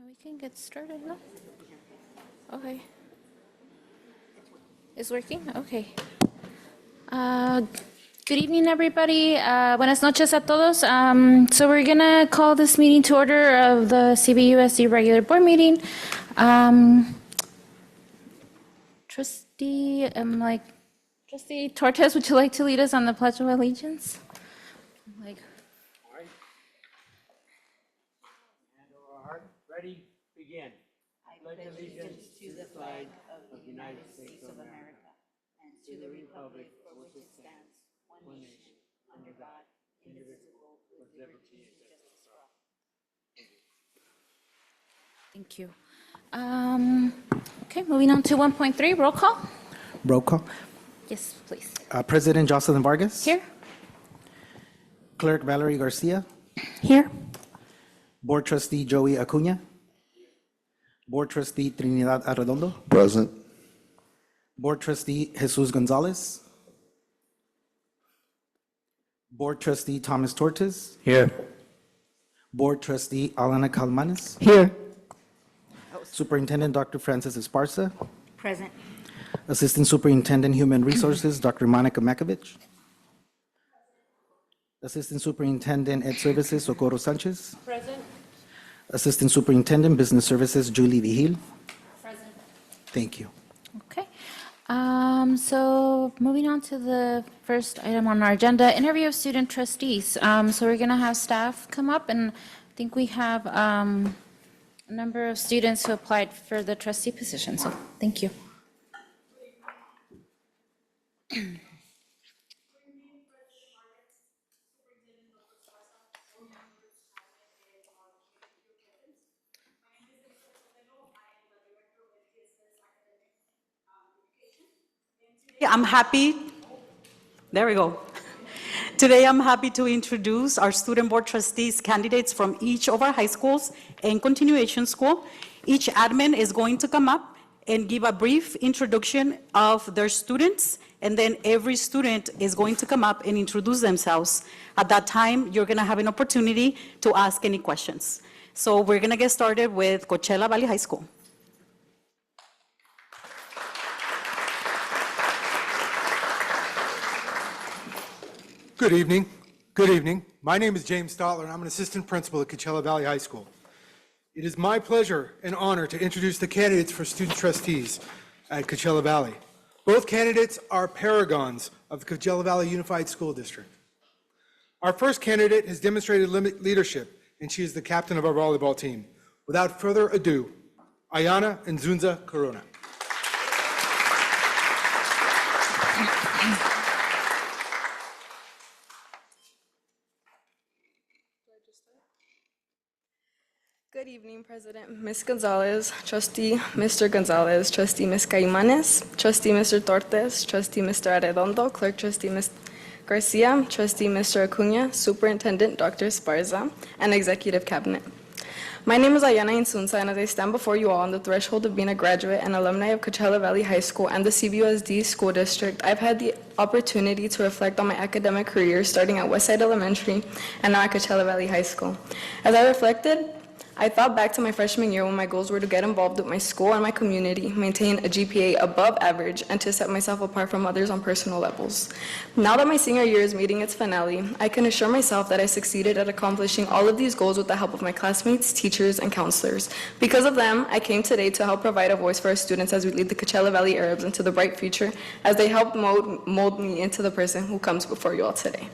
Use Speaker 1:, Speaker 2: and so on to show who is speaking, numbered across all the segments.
Speaker 1: We can get started now. Okay. It's working? Okay. Good evening, everybody. Buenas noches a todos. So we're gonna call this meeting to order of the CVUSD regular board meeting. Trustee Tortes, would you like to lead us on the Pledge of Allegiance?
Speaker 2: Ready, begin. I pledge allegiance to the flag of the United States of America and to the republic for which it stands, one nation, under God, indivisible, with liberty and justice for all.
Speaker 1: Thank you. Okay, moving on to 1.3, roll call.
Speaker 3: Roll call.
Speaker 1: Yes, please.
Speaker 3: President Jocelyn Vargas.
Speaker 1: Here.
Speaker 3: Clerk Valerie Garcia.
Speaker 1: Here.
Speaker 3: Board Trustee Joey Acuna. Board Trustee Trinidad Arredondo.
Speaker 4: Present.
Speaker 3: Board Trustee Jesus Gonzalez. Board Trustee Thomas Tortes.
Speaker 4: Here.
Speaker 3: Board Trustee Alana Calmanes.
Speaker 4: Here.
Speaker 3: Superintendent Dr. Francis Esparza.
Speaker 5: Present.
Speaker 3: Assistant Superintendent Human Resources Dr. Monica Makovich. Assistant Superintendent Ed Services Socorro Sanchez.
Speaker 1: Present.
Speaker 3: Assistant Superintendent Business Services Julie Vigil.
Speaker 1: Present.
Speaker 3: Thank you.
Speaker 1: Okay. So moving on to the first item on our agenda, interview of student trustees. So we're going to have staff come up, and I think we have a number of students who applied for the trustee position. So thank you.
Speaker 5: I'm happy, there we go. Today I'm happy to introduce our student board trustees, candidates from each of our high schools and continuation school. Each admin is going to come up and give a brief introduction of their students, and then every student is going to come up and introduce themselves. At that time, you're gonna have an opportunity to ask any questions. So we're gonna get started with Coachella Valley High School.
Speaker 6: Good evening. Good evening. My name is James Stotler, and I'm an assistant principal at Coachella Valley High School. It is my pleasure and honor to introduce the candidates for student trustees at Coachella Valley. Both candidates are paragons of the Coachella Valley Unified School District. Our first candidate has demonstrated leadership, and she is the captain of our volleyball team. Without further ado, Ayana Nzunza Corona.
Speaker 7: Good evening, President Ms. Gonzalez, Trustee Mr. Gonzalez, Trustee Ms. Caimanes, Trustee Mr. Tortes, Trustee Mr. Arredondo, Clerk Trustee Ms. Garcia, Trustee Mr. Acuna, Superintendent Dr. Esparza, and Executive Cabinet. My name is Ayana Insunza, and as I stand before you all on the threshold of being a graduate and alumni of Coachella Valley High School and the CVUSD School District, I've had the opportunity to reflect on my academic career starting at Westside Elementary and now at Coachella Valley High School. As I reflected, I thought back to my freshman year when my goals were to get involved with my school and my community, maintain a GPA above average, and to set myself apart from others on personal levels. Now that my senior year is meeting its finale, I can assure myself that I succeeded at accomplishing all of these goals with the help of my classmates, teachers, and counselors. Because of them, I came today to help provide a voice for our students as we lead the Coachella Valley Arabs into the bright future, as they help mold me into the person who comes before you all today.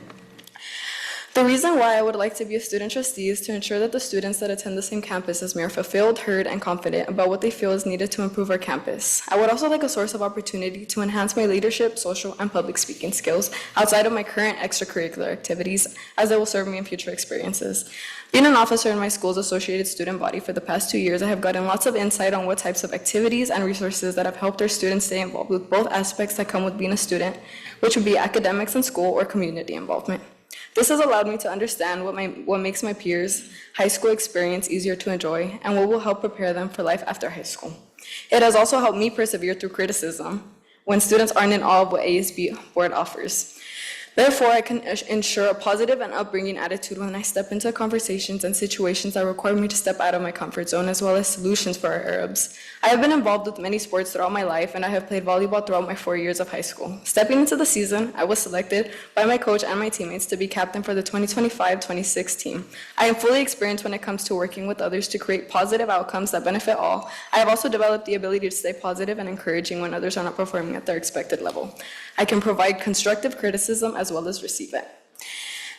Speaker 7: The reason why I would like to be a student trustee is to ensure that the students that attend the same campus as me are fulfilled, heard, and confident about what they feel is needed to improve our campus. I would also like a source of opportunity to enhance my leadership, social, and public speaking skills outside of my current extracurricular activities, as they will serve me in future experiences. Being an officer in my school's associated student body for the past 2 years, I have gotten lots of insight on what types of activities and resources that have helped our students stay involved with both aspects that come with being a student, which would be academics in school or community involvement. This has allowed me to understand what makes my peers' high school experience easier to enjoy and what will help prepare them for life after high school. It has also helped me persevere through criticism when students aren't in awe of what ASB board offers. Therefore, I can ensure a positive and upbringing attitude when I step into conversations and situations that require me to step out of my comfort zone, as well as solutions for our Arabs. I have been involved with many sports throughout my life, and I have played volleyball throughout my 4 years of high school. Stepping into the season, I was selected by my coach and my teammates to be captain for the 2025-26 team. I am fully experienced when it comes to working with others to create positive outcomes that benefit all. I have also developed the ability to stay positive and encouraging when others are not performing at their expected level. I can provide constructive criticism as well as receive it.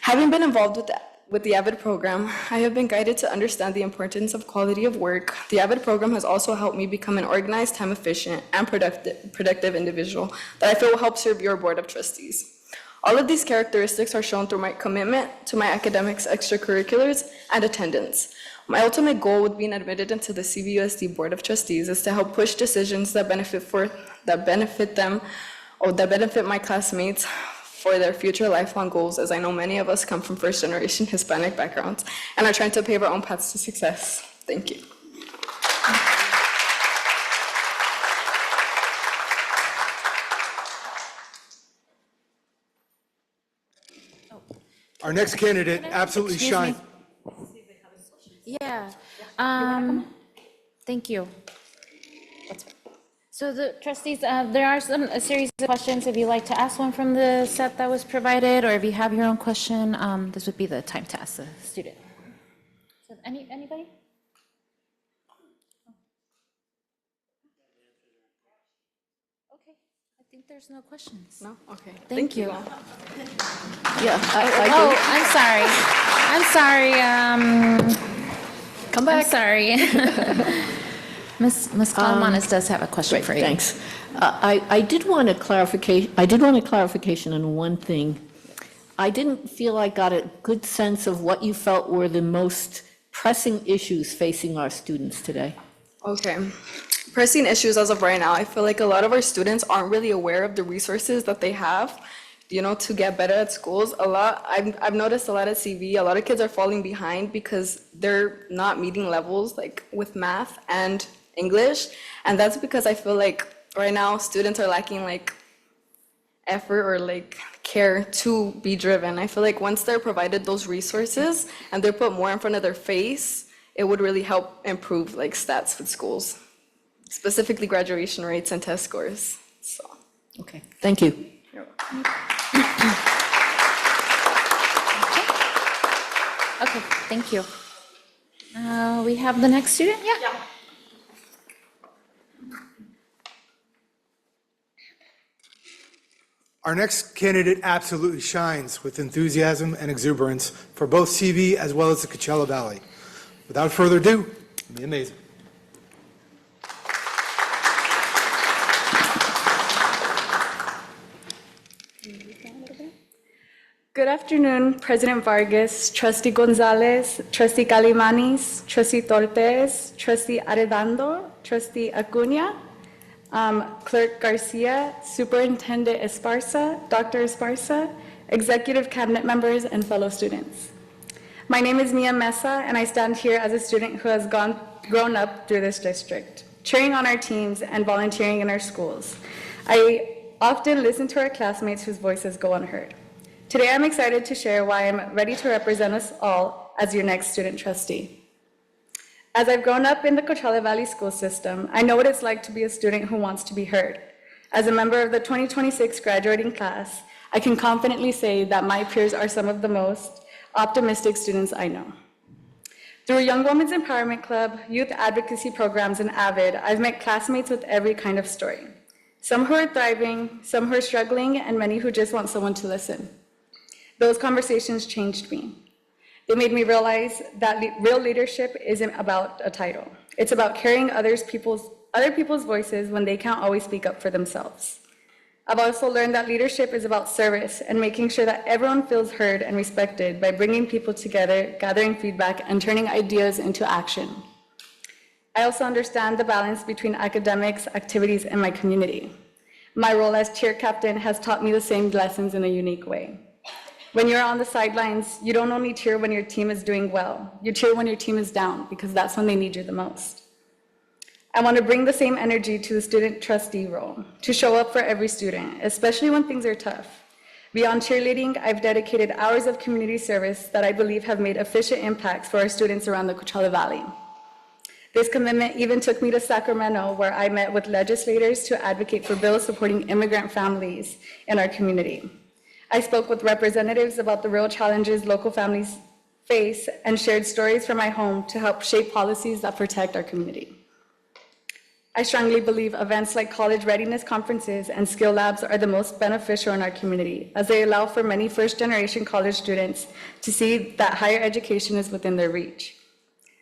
Speaker 7: Having been involved with the AVID program, I have been guided to understand the importance of quality of work. The AVID program has also helped me become an organized, time-efficient, and productive individual that I feel will help serve your Board of Trustees. All of these characteristics are shown through my commitment to my academics, extracurriculars, and attendance. My ultimate goal with being admitted into the CVUSD Board of Trustees is to help push decisions that benefit my classmates for their future lifelong goals, as I know many of us come from first-generation Hispanic backgrounds and are trying to pave our own paths to success. Thank you.
Speaker 6: Our next candidate absolutely
Speaker 1: Excuse me.
Speaker 6: shines.
Speaker 1: Yeah, thank you. So the trustees, there are a series of questions. If you'd like to ask one from the set that was provided, or if you have your own question, this would be the time to ask the student. So anybody? Okay, I think there's no questions.
Speaker 7: No? Okay.
Speaker 1: Thank you.
Speaker 4: Yeah,
Speaker 1: Oh, I'm sorry,
Speaker 4: come
Speaker 1: I'm
Speaker 4: back.
Speaker 1: sorry. Ms. Calamanes does have a question
Speaker 4: Great,
Speaker 1: for you.
Speaker 4: thanks. I did want a clarification on one thing. I didn't feel I got a good sense of what you felt were the most pressing issues facing our students today.
Speaker 7: Okay. Pressing issues as of right now, I feel like a lot of our students aren't really aware of the resources that they have, to get better at schools. I've noticed a lot at CV, a lot of kids are falling behind because they're not meeting levels like with math and English. And that's because I feel like right now students are lacking like effort or like care to be driven. I feel like once they're provided those resources and they're put more in front of their face, it would really help improve like stats with schools, specifically graduation rates and test scores. So.
Speaker 4: Okay, thank you.
Speaker 1: Okay, thank you. We have the next student? Yeah.
Speaker 6: Our next candidate absolutely shines with enthusiasm and exuberance for both CV as well as the Coachella Valley. Without further ado, it'll be amazing.
Speaker 7: Good afternoon, President Vargas, Trustee Gonzalez, Trustee Calimanis, Trustee Tortes, Trustee Arredondo, Trustee Acuna, Clerk Garcia, Superintendent Esparza, Dr. Esparza, Executive Cabinet members, and fellow students. My name is Mia Mesa, and I stand here as a student who has grown up through this district, cheering on our teams and volunteering in our schools. I often listen to our classmates whose voices go unheard. Today, I'm excited to share why I'm ready to represent us all as your next student trustee. As I've grown up in the Coachella Valley school system, I know what it's like to be a student who wants to be heard. As a member of the 2026 graduating class, I can confidently say that my peers are some of the most optimistic students I know. Through Young Women's Empowerment Club, youth advocacy programs, and AVID, I've met classmates with every kind of story. Some who are thriving, some who are struggling, and many who just want someone to listen. Those conversations changed me. They made me realize that real leadership isn't about a title. It's about carrying other people's voices when they can't always speak up for themselves. I've also learned that leadership is about service and making sure that everyone feels heard and respected by bringing people together, gathering feedback, and turning ideas into action. I also understand the balance between academics, activities, and my community. My role as cheer captain has taught me the same lessons in a unique way. When you're on the sidelines, you don't only cheer when your team is doing well, you cheer when your team is down, because that's when they need you the most. I want to bring the same energy to the student trustee role, to show up for every student, especially when things are tough. Beyond cheerleading, I've dedicated hours of community service that I believe have made efficient impacts for our students around the Coachella Valley. This commitment even took me to Sacramento, where I met with legislators to advocate for bills supporting immigrant families in our community. I spoke with representatives about the real challenges local families face and shared stories from my home to help shape policies that protect our community. I strongly believe events like college readiness conferences and skill labs are the most beneficial in our community, as they allow for many first-generation college students to see that higher education is within their reach.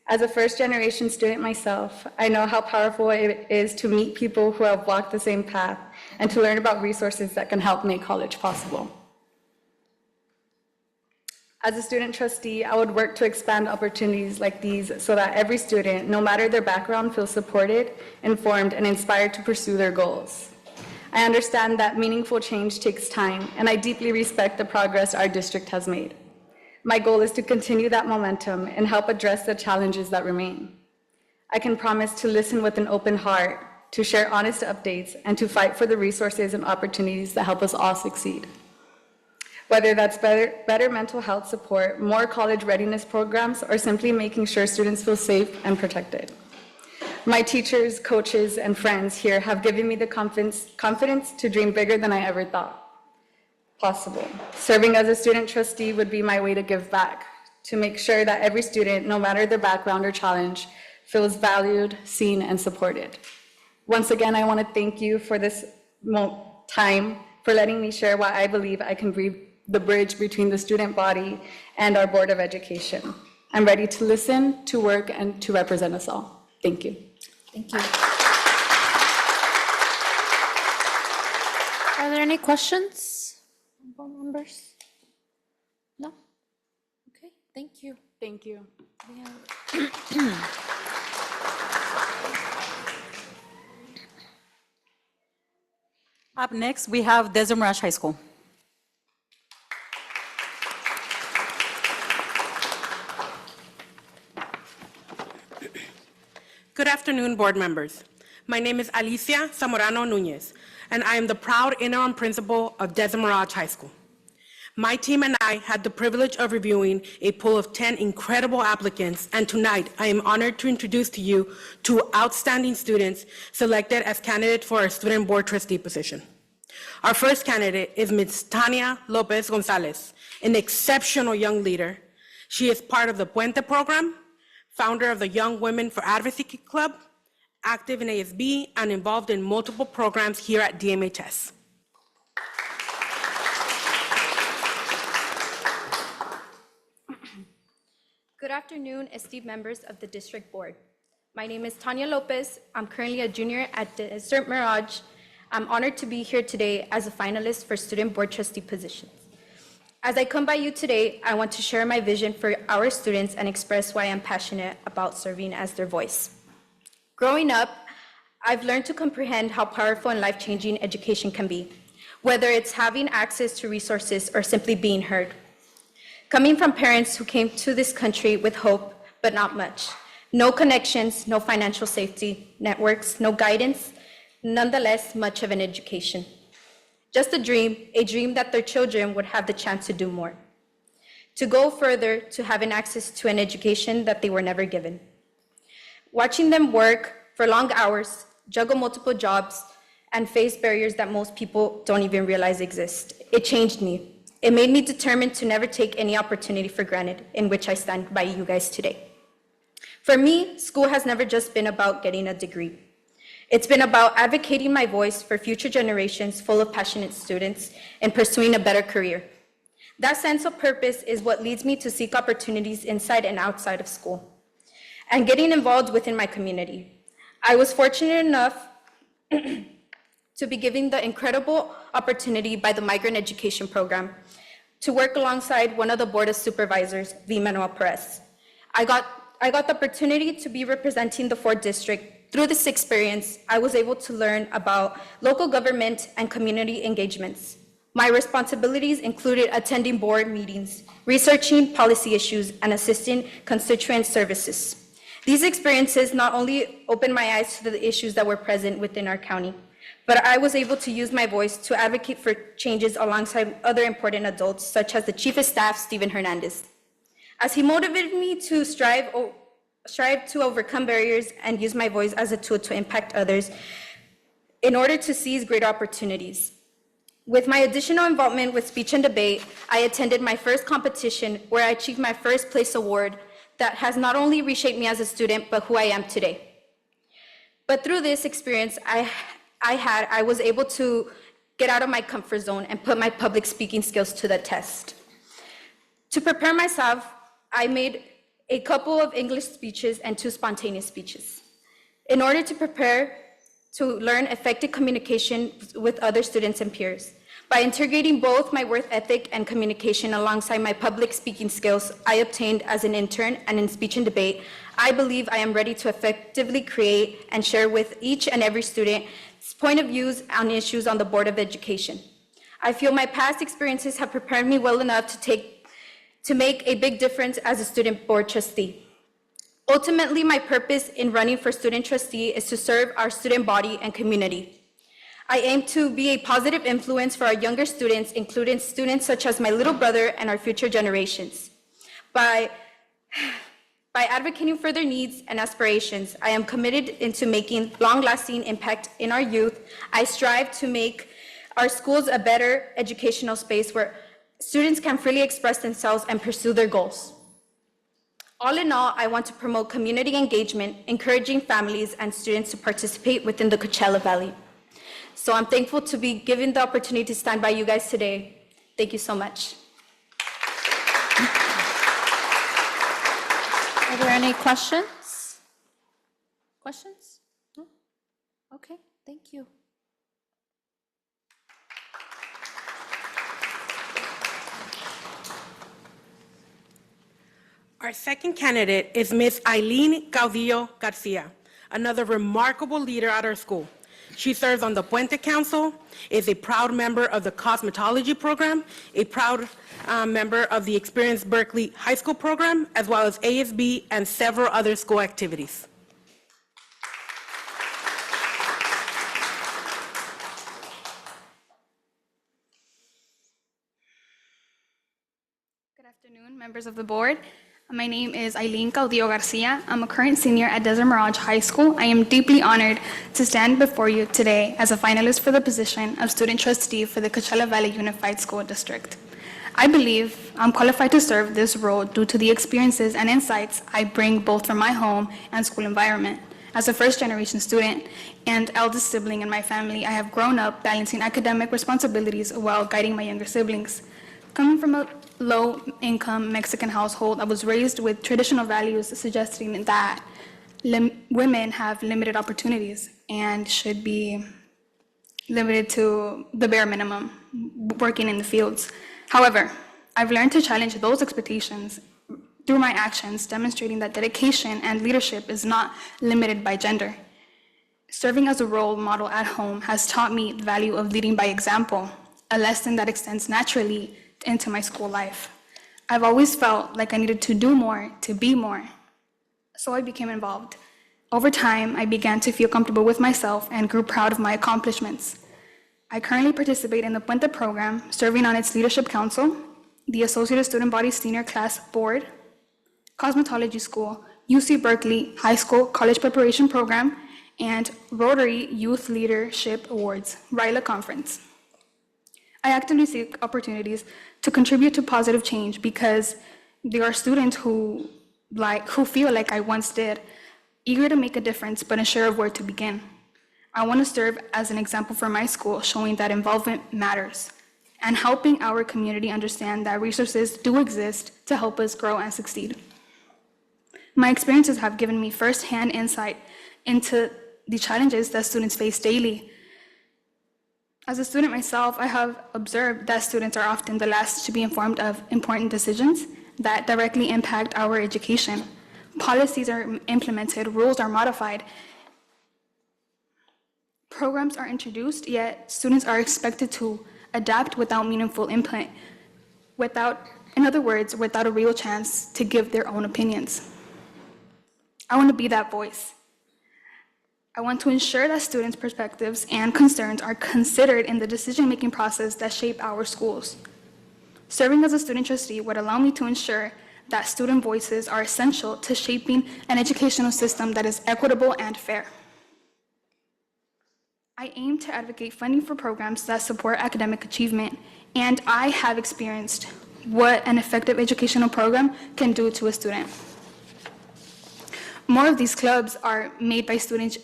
Speaker 7: As a first-generation student myself, I know how powerful it is to meet people who have walked the same path and to learn about resources that can help make college possible. As a student trustee, I would work to expand opportunities like these so that every student, no matter their background, feels supported, informed, and inspired to pursue their goals. I understand that meaningful change takes time, and I deeply respect the progress our district has made. My goal is to continue that momentum and help address the challenges that remain. I can promise to listen with an open heart, to share honest updates, and to fight for the resources and opportunities that help us all succeed. Whether that's better mental health support, more college readiness programs, or simply making sure students feel safe and protected. My teachers, coaches, and friends here have given me the confidence to dream bigger than I ever thought possible. Serving as a student trustee would be my way to give back, to make sure that every student, no matter their background or challenge, feels valued, seen, and supported. Once again, I want to thank you for this time, for letting me share why I believe I can be the bridge between the student body and our Board of Education. I'm ready to listen, to work, and to represent us all. Thank you.
Speaker 1: Thank you. Are there any questions, board members? No? Okay, thank you.
Speaker 7: Thank you.
Speaker 5: Up next, we have Desert Mirage High School.
Speaker 8: Good afternoon, board members. My name is Alicia Zamorano Nunez, and I am the proud interim principal of Desert Mirage High School. My team and I had the privilege of reviewing a pool of 10 incredible applicants, and tonight I am honored to introduce to you 2 outstanding students selected as candidates for our student board trustee position. Our first candidate is Ms. Tania Lopez Gonzalez, an exceptional young leader. She is part of the Puente program, founder of the Young Women for Advocacy Club, active in ASB, and involved in multiple programs here at DMHS.
Speaker 9: Good afternoon, esteemed members of the District Board. My name is Tania Lopez. I'm currently a junior at Desert Mirage. I'm honored to be here today as a finalist for Student Board Trustee positions. As I come by you today, I want to share my vision for our students and express why I'm passionate about serving as their voice. Growing up, I've learned to comprehend how powerful and life-changing education can be, whether it's having access to resources or simply being heard. Coming from parents who came to this country with hope, but not much. No connections, no financial safety networks, no guidance, nonetheless, much of an education. Just a dream that their children would have the chance to do more. To go further, to having access to an education that they were never given. Watching them work for long hours, juggle multiple jobs, and face barriers that most people don't even realize exist. It changed me. It made me determined to never take any opportunity for granted, in which I stand by you guys today. For me, school has never just been about getting a degree. It's been about advocating my voice for future generations full of passionate students and pursuing a better career. That sense of purpose is what leads me to seek opportunities inside and outside of school and getting involved within my community. I was fortunate enough to be given the incredible opportunity by the Migrant Education Program to work alongside one of the Board of Supervisors, V. Manuel Perez. I got the opportunity to be representing the 4th District. Through this experience, I was able to learn about local government and community engagements. My responsibilities included attending board meetings, researching policy issues, and assisting constituent services. These experiences not only opened my eyes to the issues that were present within our county, but I was able to use my voice to advocate for changes alongside other important adults, such as the Chief of Staff, Stephen Hernandez, as he motivated me to strive to overcome barriers and use my voice as a tool to impact others in order to seize greater opportunities. With my additional involvement with speech and debate, I attended my first competition where I achieved my first place award that has not only reshaped me as a student, but who I am today. But through this experience I was able to get out of my comfort zone and put my public speaking skills to the test. To prepare myself, I made a couple of English speeches and 2 spontaneous speeches. In order to prepare to learn effective communication with other students and peers. By integrating both my work ethic and communication alongside my public speaking skills I obtained as an intern and in speech and debate, I believe I am ready to effectively create and share with each and every student point of views on issues on the Board of Education. I feel my past experiences have prepared me well enough to make a big difference as a student board trustee. Ultimately, my purpose in running for student trustee is to serve our student body and community. I aim to be a positive influence for our younger students, including students such as my little brother and our future generations. By advocating for their needs and aspirations, I am committed into making long-lasting impact in our youth. I strive to make our schools a better educational space where students can freely express themselves and pursue their goals. All in all, I want to promote community engagement, encouraging families and students to participate within the Coachella Valley. So I'm thankful to be given the opportunity to stand by you guys today. Thank you so much.
Speaker 1: Are there any questions? Questions? No? Okay, thank you.
Speaker 8: Our second candidate is Ms. Eileen Caudillo Garcia, another remarkable leader at our school. She serves on the Puente Council, is a proud member of the cosmetology program, a proud member of the Experience Berkeley High School program, as well as ASB and several other school activities.
Speaker 7: Good afternoon, members of the board. My name is Eileen Caudillo Garcia. I'm a current senior at Desert Mirage High School. I am deeply honored to stand before you today as a finalist for the position of student trustee for the Coachella Valley Unified School District. I believe I'm qualified to serve this role due to the experiences and insights I bring both from my home and school environment. As a first-generation student and eldest sibling in my family, I have grown up balancing academic responsibilities while guiding my younger siblings. Coming from a low-income Mexican household, I was raised with traditional values suggesting that women have limited opportunities and should be limited to the bare minimum, working in the fields. However, I've learned to challenge those expectations through my actions, demonstrating that dedication and leadership is not limited by gender. Serving as a role model at home has taught me the value of leading by example, a lesson that extends naturally into my school life. I've always felt like I needed to do more to be more, so I became involved. Over time, I began to feel comfortable with myself and grew proud of my accomplishments. I currently participate in the Puente program, serving on its leadership council, the Associated Student Body Senior Class Board, Cosmetology School, UC Berkeley High School College Preparation Program, and Rotary Youth Leadership Awards, RILA Conference. I actively seek opportunities to contribute to positive change because there are students who feel like I once did, eager to make a difference but unsure of where to begin. I want to serve as an example for my school, showing that involvement matters and helping our community understand that resources do exist to help us grow and succeed. My experiences have given me firsthand insight into the challenges that students face daily. As a student myself, I have observed that students are often the last to be informed of important decisions that directly impact our education. Policies are implemented, rules are modified, programs are introduced, yet students are expected to adapt without meaningful input, in other words, without a real chance to give their own opinions. I want to be that voice. I want to ensure that students' perspectives and concerns are considered in the decision-making process that shape our schools. Serving as a student trustee would allow me to ensure that student voices are essential to shaping an educational system that is equitable and fair. I aim to advocate funding for programs that support academic achievement, and I have experienced what an effective educational program can do to a student. More of these clubs are made by students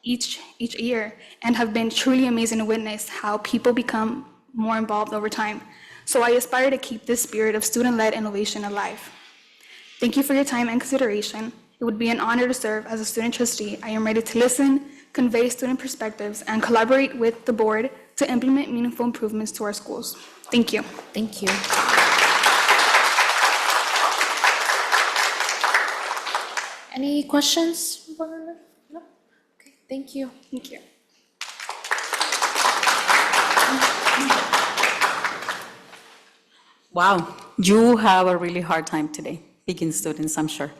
Speaker 7: each year and have been truly amazing to witness how people become more involved over time. So I aspire to keep this spirit of student-led innovation alive. Thank you for your time and consideration. It would be an honor to serve as a student trustee. I am ready to listen, convey student perspectives, and collaborate with the board to implement meaningful improvements to our schools. Thank you.
Speaker 1: Thank you. Any questions? No? Okay, thank you.
Speaker 7: Thank you.
Speaker 5: Wow, you have a really hard time today, picking students, I'm sure.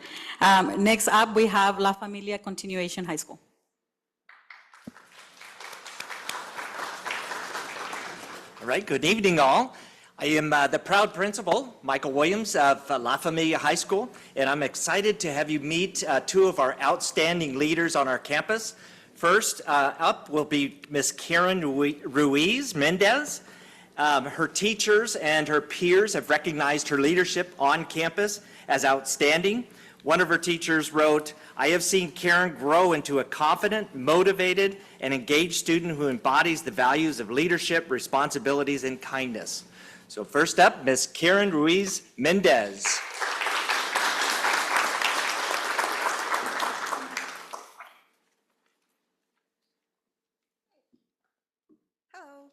Speaker 5: Next up, we have La Familia Continuation High School.
Speaker 10: All right, good evening, all. I am the proud principal, Michael Williams of La Familia High School, and I'm excited to have you meet two of our outstanding leaders on our campus. First up will be Miss Karen Ruiz Mendez. Her teachers and her peers have recognized her leadership on campus as outstanding. One of her teachers wrote, "I have seen Karen grow into a confident, motivated, and engaged student who embodies the values of leadership, responsibilities, and kindness." So first up, Miss Karen Ruiz Mendez.
Speaker 11: Hello.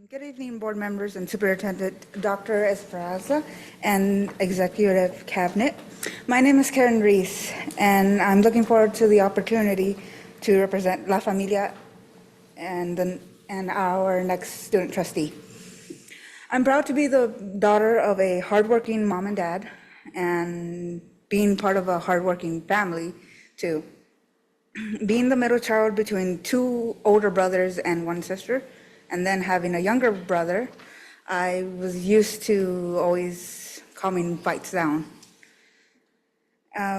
Speaker 11: Good evening, board members and Superintendent Dr. Esperanza and Executive Cabinet. My name is Karen Reese, and I'm looking forward to the opportunity to represent La Familia and our next student trustee. I'm proud to be the daughter of a hardworking mom and dad, and being part of a hardworking family, too. Being the middle child between two older brothers and one sister, and then having a younger brother, I was used to always calming fights down.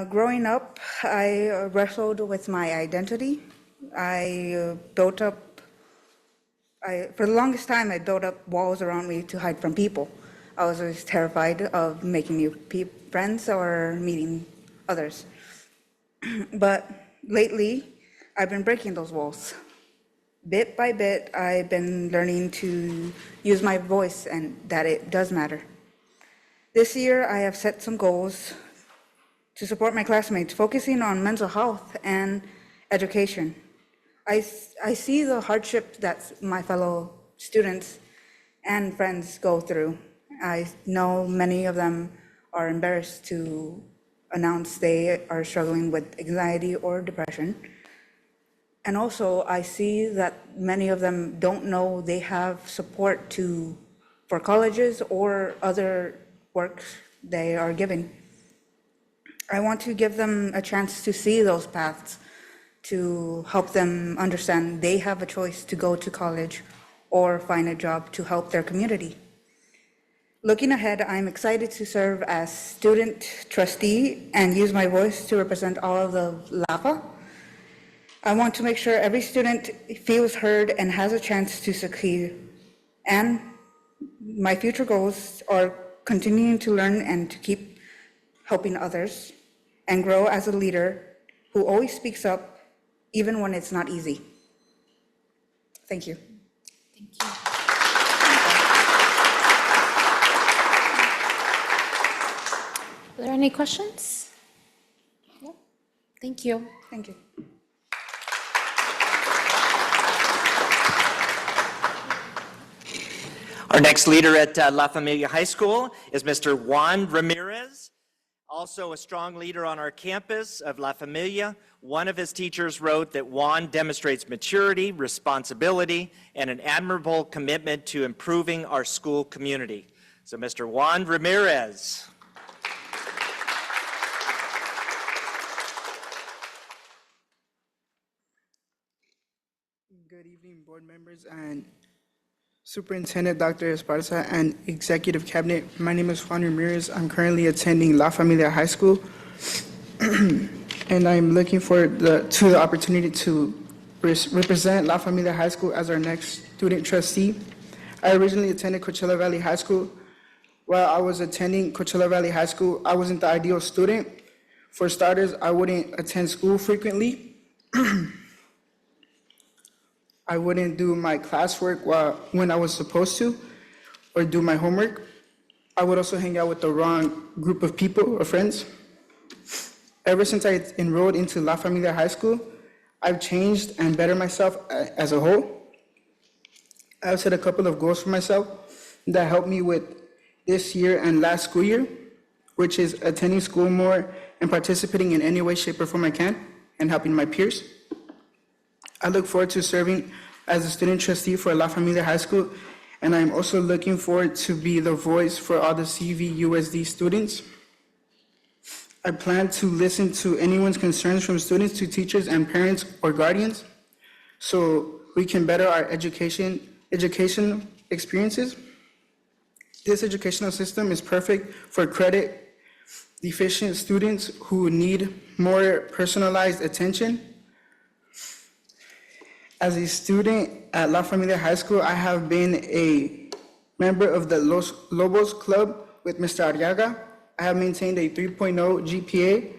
Speaker 11: Growing up, I wrestled with my identity. For the longest time, I built up walls around me to hide from people. I was always terrified of making new friends or meeting others. But lately, I've been breaking those walls. Bit by bit, I've been learning to use my voice and that it does matter. This year, I have set some goals to support my classmates, focusing on mental health and education. I see the hardship that my fellow students and friends go through. I know many of them are embarrassed to announce they are struggling with anxiety or depression. And also, I see that many of them don't know they have support for colleges or other work they are given. I want to give them a chance to see those paths, to help them understand they have a choice to go to college or find a job to help their community. Looking ahead, I'm excited to serve as student trustee and use my voice to represent all of the LAPA. I want to make sure every student feels heard and has a chance to succeed. And my future goals are continuing to learn and to keep helping others and grow as a leader who always speaks up even when it's not easy. Thank you.
Speaker 1: Thank you. Are there any questions? No? Thank you.
Speaker 11: Thank you.
Speaker 10: Our next leader at La Familia High School is Mr. Juan Ramirez, also a strong leader on our campus of La Familia. One of his teachers wrote that Juan demonstrates maturity, responsibility, and an admirable commitment to improving our school community. So Mr. Juan Ramirez.
Speaker 12: evening, board members and Superintendent Dr. Esparza and Executive Cabinet. My name is Juan Ramirez. I'm currently attending La Familia High School, and I'm looking forward to the opportunity to represent La Familia High School as our next student trustee. I originally attended Coachella Valley High School. While I was attending Coachella Valley High School, I wasn't the ideal student. For starters, I wouldn't attend school frequently. I wouldn't do my classwork when I was supposed to, or do my homework. I would also hang out with the wrong group of people or friends. Ever since I enrolled into La Familia High School, I've changed and bettered myself as a whole. I've set a couple of goals for myself that helped me with this year and last school year, which is attending school more and participating in any way, shape, or form I can, and helping my peers. I look forward to serving as a student trustee for La Familia High School, and I'm also looking forward to be the voice for all the CVUSD students. I plan to listen to anyone's concerns from students to teachers and parents or guardians so we can better our education experiences. This educational system is perfect for credit deficient students who need more personalized attention. As a student at La Familia High School, I have been a member of the Los Lobos Club with Mr. Arriaga. I have maintained a 3.0 GPA.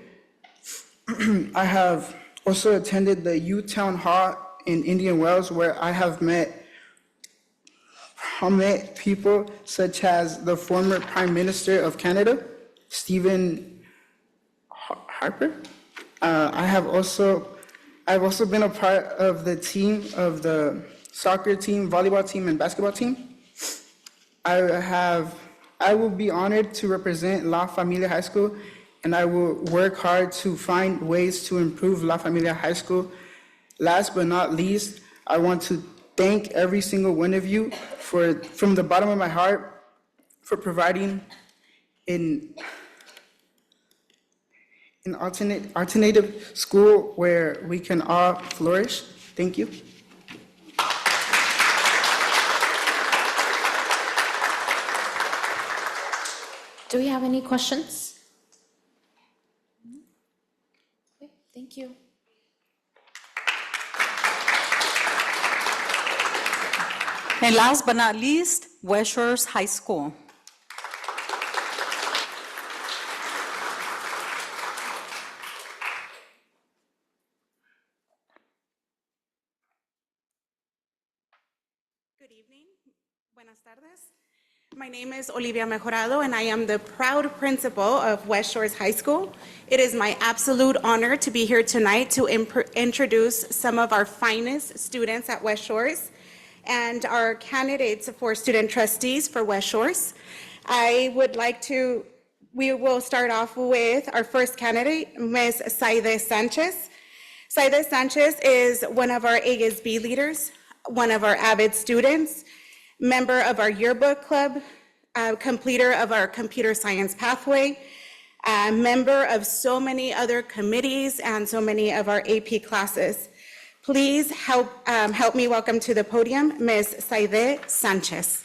Speaker 12: I have also attended the Youth Town Hall in Indian Wells, where I have met people such as the former Prime Minister of Canada, Stephen Harper. I've also been a part of the team of the soccer team, volleyball team, and basketball team. I will be honored to represent La Familia High School, and I will work hard to find ways to improve La Familia High School. Last but not least, I want to thank every single one of you from the bottom of my heart for providing an alternative school where we can all flourish. Thank you.
Speaker 1: Do we have any questions? Okay, thank you.
Speaker 5: And last but not least, West Shores High School.
Speaker 13: Good evening. Buenas tardes. My name is Olivia Mejorado, and I am the proud principal of West Shores High School. It is my absolute honor to be here tonight to introduce some of our finest students at West Shores and our candidates for student trustees for West Shores. We will start off with our first candidate, Ms. Saide Sanchez. Saide Sanchez is one of our ASB leaders, one of our avid students, member of our yearbook club, completer of our computer science pathway, member of so many other committees and so many of our AP classes. Please help me welcome to the podium Ms. Saide Sanchez.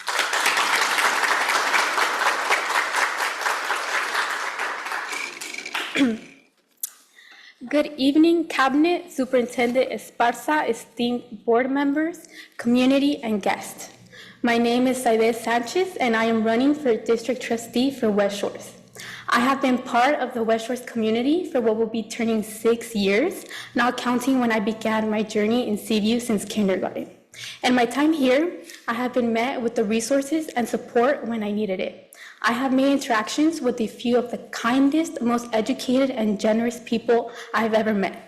Speaker 9: Good evening, Cabinet, Superintendent Esparza, esteemed board members, community, and guests. My name is Saide Sanchez, and I am running for District Trustee for West Shores. I have been part of the West Shores community for what will be turning 6 years, not counting when I began my journey in CVU since kindergarten. In my time here, I have been met with the resources and support when I needed it. I have made interactions with a few of the kindest, most educated, and generous people I have ever met.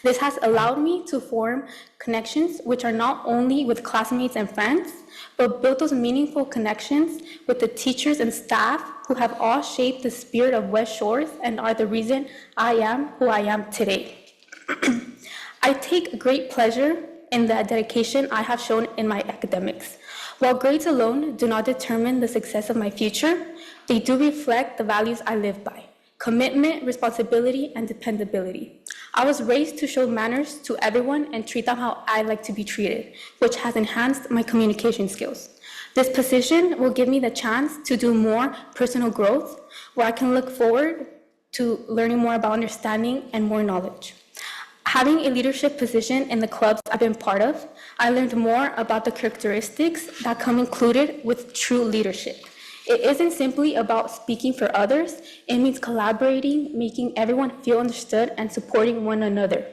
Speaker 9: This has allowed me to form connections which are not only with classmates and friends, but build those meaningful connections with the teachers and staff who have all shaped the spirit of West Shores and are the reason I am who I am today. I take great pleasure in the dedication I have shown in my academics. While grades alone do not determine the success of my future, they do reflect the values I live by: commitment, responsibility, and dependability. I was raised to show manners to everyone and treat them how I like to be treated, which has enhanced my communication skills. This position will give me the chance to do more personal growth, where I can look forward to learning more about understanding and more knowledge. Having a leadership position in the clubs I've been part of, I learned more about the characteristics that come included with true leadership. It isn't simply about speaking for others, it means collaborating, making everyone feel understood, and supporting one another.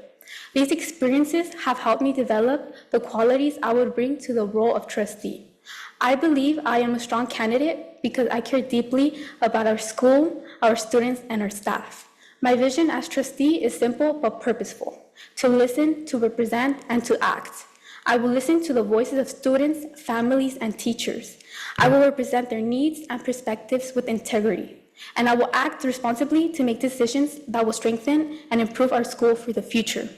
Speaker 9: These experiences have helped me develop the qualities I would bring to the role of trustee. I believe I am a strong candidate because I care deeply about our school, our students, and our staff. My vision as trustee is simple but purposeful: to listen, to represent, and to act. I will listen to the voices of students, families, and teachers. I will represent their needs and perspectives with integrity, and I will act responsibly to make decisions that will strengthen and improve our school for the future.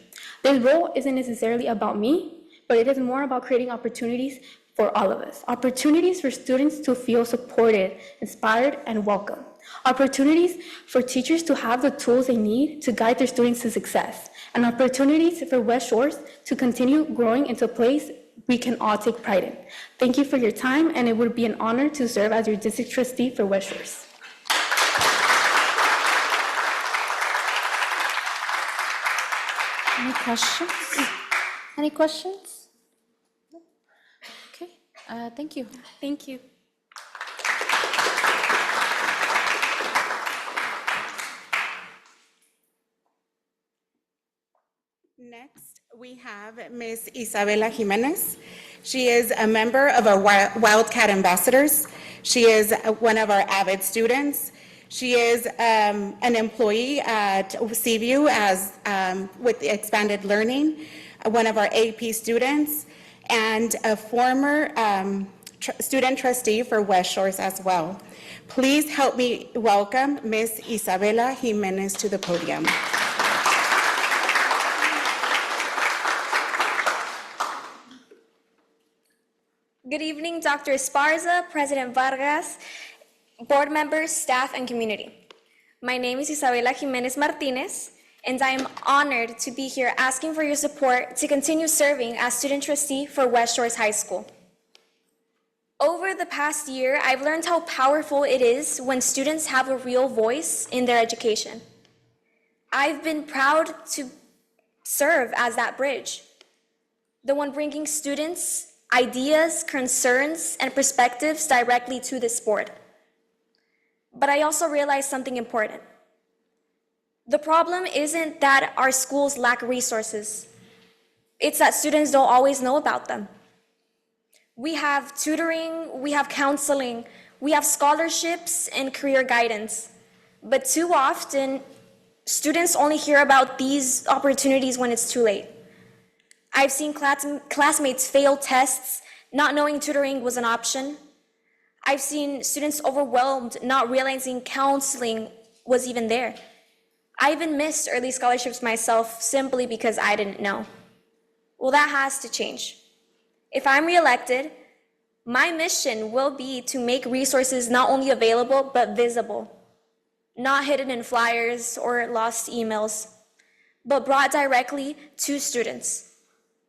Speaker 9: This role isn't necessarily about me, but it is more about creating opportunities for all of us. Opportunities for students to feel supported, inspired, and welcome. Opportunities for teachers to have the tools they need to guide their students to success. And opportunities for West Shores to continue growing into a place we can all take pride in. Thank you for your time, and it would be an honor to serve as your district trustee for West Shores.
Speaker 1: Any questions? Any questions? Okay, thank you.
Speaker 9: Thank you.
Speaker 13: Next, we have Ms. Isabela Jimenez. She is a member of our Wildcat Ambassadors. She is one of our avid students. She is an employee at CVU with the expanded learning, one of our AP students, and a former student trustee for West Shores as well. Please help me welcome Ms. Isabela Jimenez to the podium.
Speaker 14: Good evening, Dr. Esparza, President Vargas, board members, staff, and community. My name is Isabela Jimenez Martinez, and I am honored to be here asking for your support to continue serving as student trustee for West Shores High School. Over the past year, I've learned how powerful it is when students have a real voice in their education. I've been proud to serve as that bridge, the one bringing students ideas, concerns, and perspectives directly to this board. But I also realized something important. The problem isn't that our schools lack resources. It's that students don't always know about them. We have tutoring, we have counseling, we have scholarships and career guidance. But too often, students only hear about these opportunities when it's too late. I've seen classmates fail tests, not knowing tutoring was an option. I've seen students overwhelmed, not realizing counseling was even there. I even missed early scholarships myself simply because I didn't know. Well, that has to change. If I'm reelected, my mission will be to make resources not only available, but visible. Not hidden in flyers or lost emails, but brought directly to students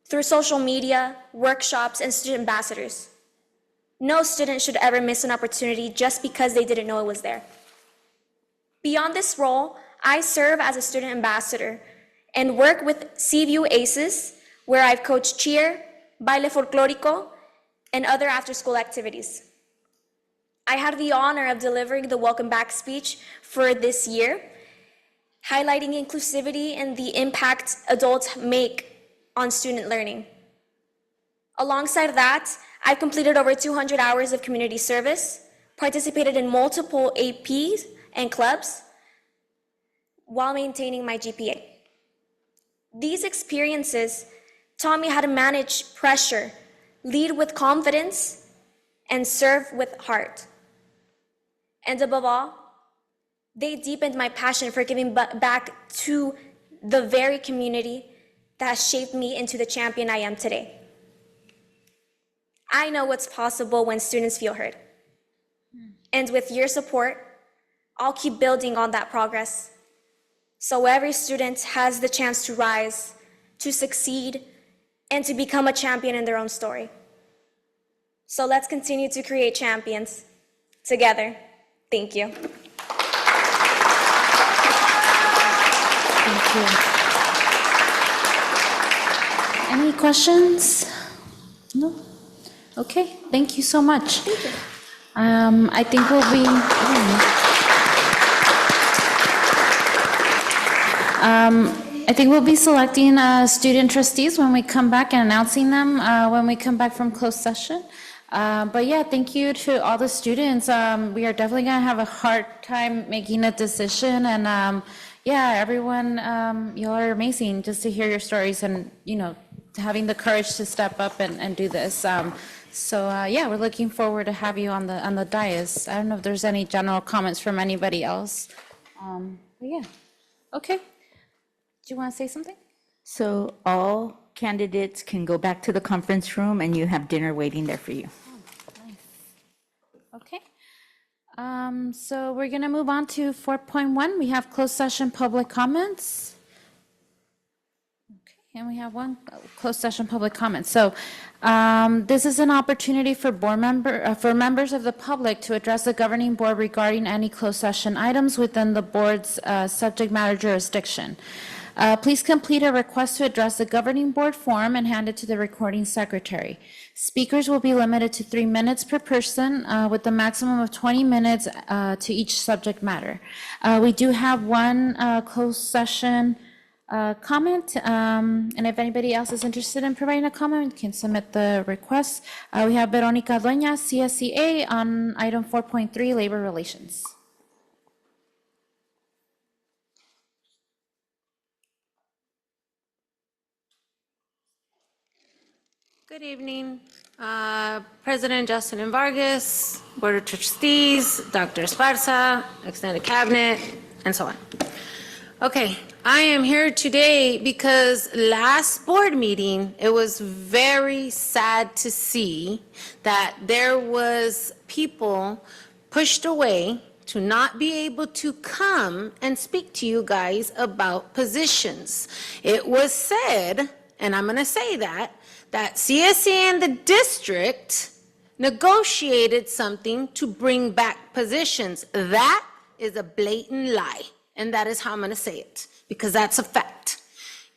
Speaker 14: through social media, workshops, and student ambassadors. No student should ever miss an opportunity just because they didn't know it was there. Beyond this role, I serve as a student ambassador and work with CVU ACES, where I've coached cheer, baile folclórico, and other after-school activities. I had the honor of delivering the welcome back speech for this year, highlighting inclusivity and the impact adults make on student learning. Alongside that, I've completed over 200 hours of community service, participated in multiple APs and clubs, while maintaining my GPA. These experiences taught me how to manage pressure, lead with confidence, and serve with heart. And above all, they deepened my passion for giving back to the very community that has shaped me into the champion I am today. I know what's possible when students feel heard. And with your support, I'll keep building on that progress. So every student has the chance to rise, to succeed, and to become a champion in their own story. So let's continue to create champions together. Thank you.
Speaker 1: Thank you. Any questions? No? Okay, thank you so much. Thank you. I think we'll be... I think we'll be selecting student trustees when we come back and announcing them when we come back from closed session. But yeah, thank you to all the students. We are definitely going to have a hard time making a decision. And yeah, everyone, you all are amazing just to hear your stories and, you know, having the courage to step up and do this. So yeah, we're looking forward to have you on the dais. I don't know if there's any general comments from anybody else. But yeah, okay. Do you want to say something?
Speaker 2: So all candidates can go back to the conference room and you have dinner waiting there for you.
Speaker 1: Okay. So we're going to move on to 4.1. We have closed session public comments. Okay, and we have one closed session public comment. So this is an opportunity for members of the public to address the governing board regarding any closed session items within the board's subject matter jurisdiction. Please complete a request to address the governing board form and hand it to the recording secretary. Speakers will be limited to 3 minutes per person with a maximum of 20 minutes to each subject matter. We do have one closed session comment, and if anybody else is interested in providing a comment, you can submit the request. We have Veronica Dueñas, CSEA, on item 4.3, labor relations.
Speaker 15: Good evening, President Justin and Vargas, Board of Trustees, Dr. Esparza, Extended Cabinet, and so on. Okay, I am here today because last board meeting, it was very sad to see that there was people pushed away to not be able to come and speak to you guys about positions. It was said, and I'm going to say that CSE and the district negotiated something to bring back positions. That is a blatant lie, and that is how I'm going to say it, because that's a fact.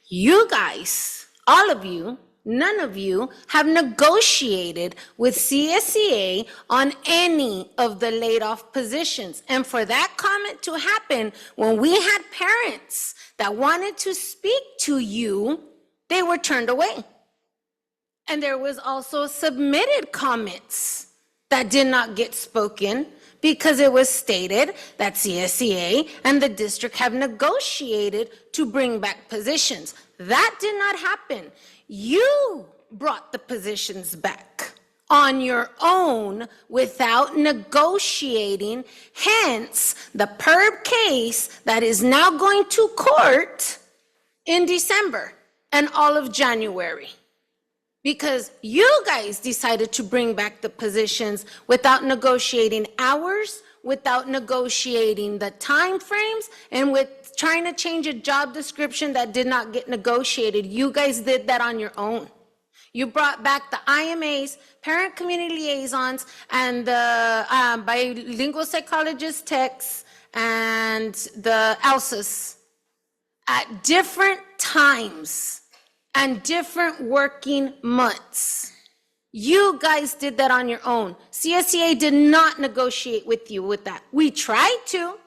Speaker 15: You guys, all of you, none of you have negotiated with CSEA on any of the laid off positions. And for that comment to happen when we had parents that wanted to speak to you, they were turned away. And there was also submitted comments that did not get spoken because it was stated that CSEA and the district have negotiated to bring back positions. That did not happen. You brought the positions back on your own without negotiating, hence the PERB case that is now going to court in December and all of January. Because you guys decided to bring back the positions without negotiating hours, without negotiating the time frames, and with trying to change a job description that did not get negotiated. You guys did that on your own. You brought back the IMAs, parent community liaisons, and the bilingual psychologist techs, and the ALSAs at different times and different working months. You guys did that on your own. CSEA did not negotiate with you with that. We tried to,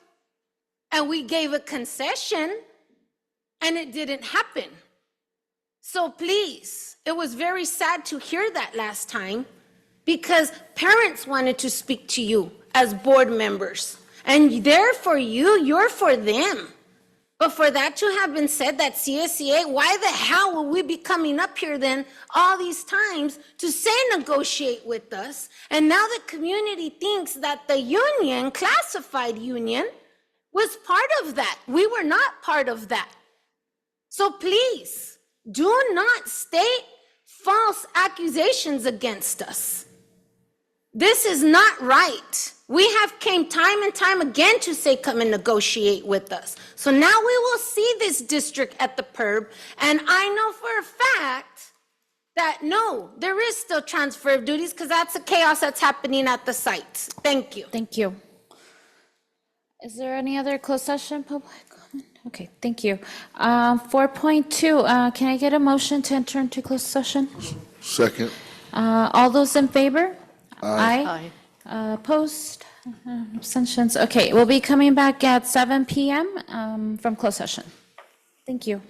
Speaker 15: and we gave a concession, and it didn't happen. So please, it was very sad to hear that last time, because parents wanted to speak to you as board members, and they're for you, you're for them. But for that to have been said, that CSEA, why the hell will we be coming up here then all these times to say negotiate with us? And now the community thinks that the union, classified union, was part of that. We were not part of that. So please, do not state false accusations against us. This is not right. We have came time and time again to say, come and negotiate with us. So now we will see this district at the PERB, and I know for a fact that no, there is still transfer of duties because that's the chaos that's happening at the sites. Thank you.
Speaker 1: Thank you. Is there any other closed session public comment? Okay, thank you. 4.2, can I get a motion to enter into closed session?
Speaker 16: Second.
Speaker 1: All those in favor?
Speaker 4: Aye.
Speaker 1: Opposed? Abstentions? Okay, we'll be coming back at 7 PM from closed session. Thank you.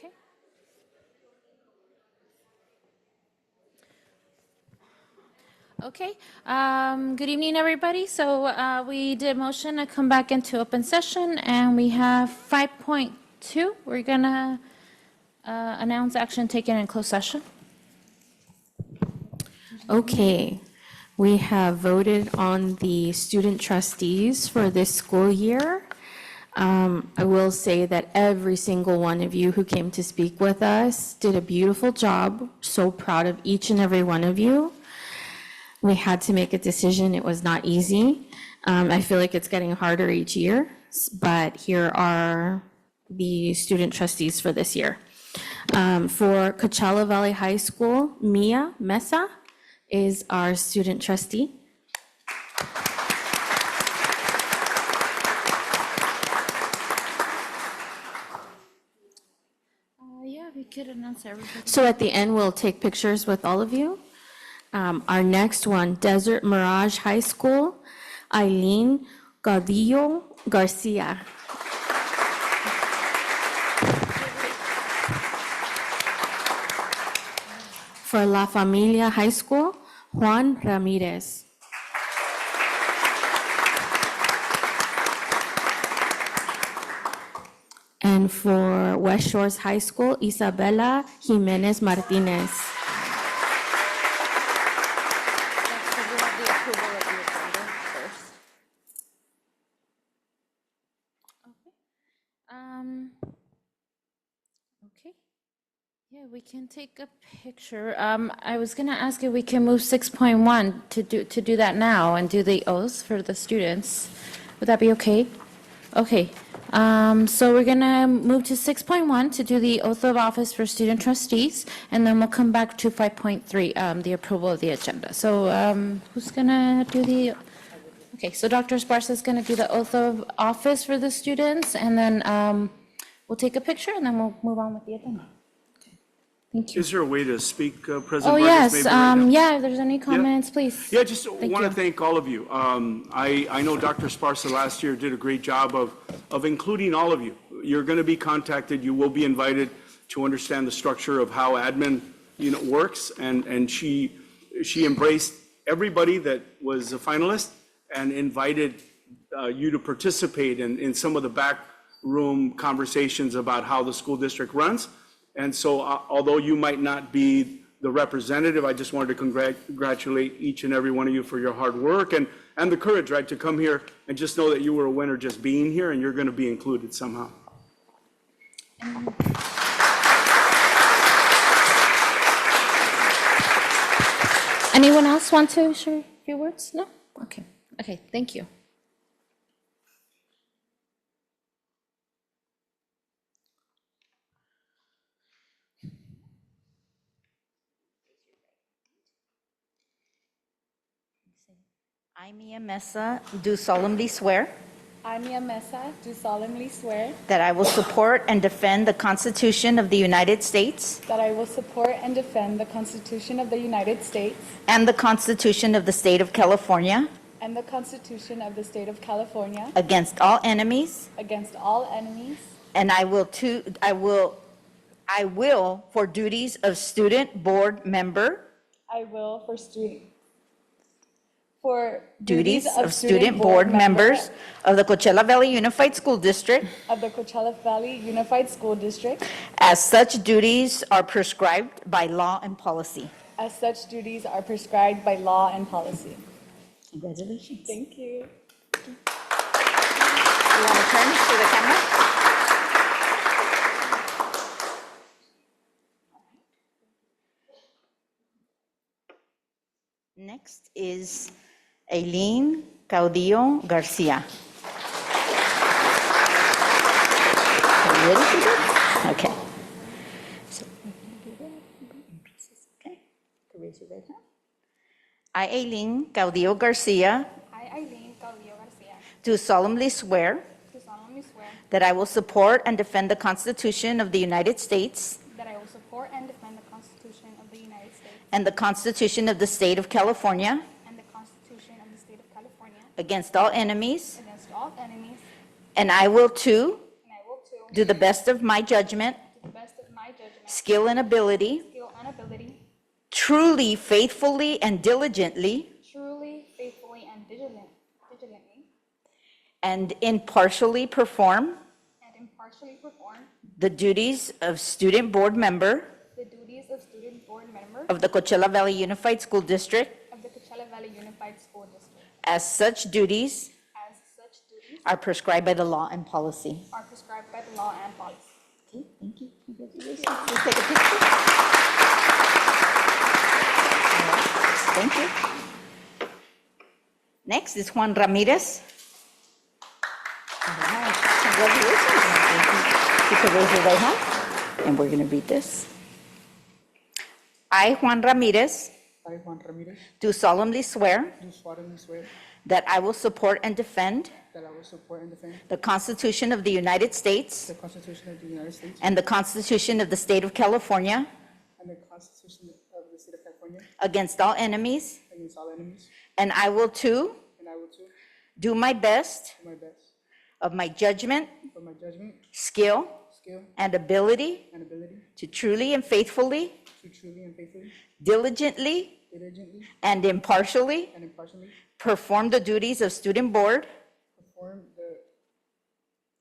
Speaker 1: Okay. Okay, good evening, everybody. So we did motion to come back into open session, and we have 5.2. We're gonna announce action taken in closed session.
Speaker 16: Okay, we have voted on the student trustees for this school year. I will say that every single one of you who came to speak with us did a beautiful job. So proud of each and every one of you. We had to make a decision. It was not easy. I feel like it's getting harder each year, but here are the student trustees for this year. For Coachella Valley High School, Mia Mesa is our student trustee.
Speaker 1: Yeah, we could announce everybody.
Speaker 16: So at the end, we'll take pictures with all of you. Our next one, Desert Mirage High School, Eileen Gaudillo Garcia. For La Familia High School, Juan Ramirez. And for West Shores High School, Isabela Jimenez Martinez.
Speaker 1: Okay. Yeah, we can take a picture. I was gonna ask if we can move 6.1 to do that now and do the oaths for the students. Would that be okay? Okay. So we're gonna move to 6.1 to do the oath of office for student trustees, and then we'll come back to 5.3, the approval of the agenda. So who's gonna do the? Okay, so Dr. Esparza is gonna do the oath of office for the students, and then we'll take a picture, and then we'll move on with the agenda. Thank you.
Speaker 17: Is there a way to speak, President
Speaker 1: Oh,
Speaker 17: Vargas?
Speaker 1: yes,
Speaker 17: maybe right now?
Speaker 1: yeah, if there's any comments, please.
Speaker 17: Yeah, just
Speaker 1: Thank
Speaker 17: want to
Speaker 1: you.
Speaker 17: thank all of you. I know Dr. Sparsa last year did a great job of including all of you. You're going to be contacted. You will be invited to understand the structure of how admin, works. And she embraced everybody that was a finalist and invited you to participate in some of the backroom conversations about how the school district runs. And so although you might not be the representative, I just wanted to congratulate each and every one of you for your hard work and the courage, right, to come here and just know that you were a winner just being here and you're going to be included somehow.
Speaker 1: Anyone else want to share a few words? No? Okay. Okay, thank you.
Speaker 18: I, Mia Mesa, do solemnly swear
Speaker 19: I, Mia Mesa, do solemnly swear
Speaker 18: that I will support and defend the Constitution of the United States
Speaker 19: that I will support and defend the Constitution of the United States
Speaker 18: and the Constitution of the State of California
Speaker 19: and the Constitution of the State of California
Speaker 18: against all enemies,
Speaker 19: against all enemies,
Speaker 18: and I will, for duties of student board member,
Speaker 19: I will for
Speaker 18: duties of student board members of the Coachella Valley Unified School District,
Speaker 19: of the Coachella Valley Unified School District,
Speaker 18: as such duties are prescribed by law and policy.
Speaker 19: as such duties are prescribed by law and policy.
Speaker 18: Congratulations.
Speaker 19: Thank you.
Speaker 18: You want to turn to the camera? Next is Eileen Caudillo Garcia. Are you ready for this? Okay. So, okay. Raise your right hand. I, Eileen Caudillo Garcia,
Speaker 19: I, Eileen Caudillo Garcia,
Speaker 18: do solemnly swear
Speaker 19: do solemnly swear
Speaker 18: that I will support and defend the Constitution of the United States
Speaker 19: that I will support and defend the Constitution of the United States
Speaker 18: and the Constitution of the State of California
Speaker 19: and the Constitution of the State of California
Speaker 18: against all enemies,
Speaker 19: against all enemies,
Speaker 18: and I will too
Speaker 19: and I will too,
Speaker 18: do the best of my judgment
Speaker 19: to the best of my
Speaker 18: skill and ability, truly, faithfully, and diligently,
Speaker 19: truly, faithfully, and diligently,
Speaker 18: and impartially perform
Speaker 19: and impartially perform
Speaker 18: the duties of student board member
Speaker 19: the duties of student board member
Speaker 18: of the Coachella Valley Unified School District.
Speaker 19: of the Coachella Valley Unified School District,
Speaker 18: As such duties
Speaker 19: as such duties
Speaker 18: are prescribed by the law and policy.
Speaker 19: are prescribed by the law and policy.
Speaker 18: Okay, thank you. Congratulations. Let's take a picture. Thank you. Next is Juan Ramirez. All right, congratulations. You can raise your right hand, and we're going to read this. I, Juan Ramirez,
Speaker 12: I, Juan Ramirez,
Speaker 18: do solemnly swear
Speaker 12: do solemnly swear
Speaker 18: that I will support and defend
Speaker 12: that I will support and defend
Speaker 18: the Constitution of the United States
Speaker 12: the Constitution of the United States
Speaker 18: and the Constitution of the State of California
Speaker 12: and the Constitution of the State of California
Speaker 18: against all enemies,
Speaker 12: against all enemies,
Speaker 18: and I will too
Speaker 12: and I will too
Speaker 18: do my best
Speaker 12: do my best
Speaker 18: of my judgment,
Speaker 12: for my judgment,
Speaker 18: skill,
Speaker 12: skill,
Speaker 18: and ability
Speaker 12: and ability
Speaker 18: to truly and faithfully,
Speaker 12: to truly and faithfully,
Speaker 18: diligently,
Speaker 12: diligently,
Speaker 18: and impartially
Speaker 12: and impartially
Speaker 18: perform the duties of student board
Speaker 12: perform the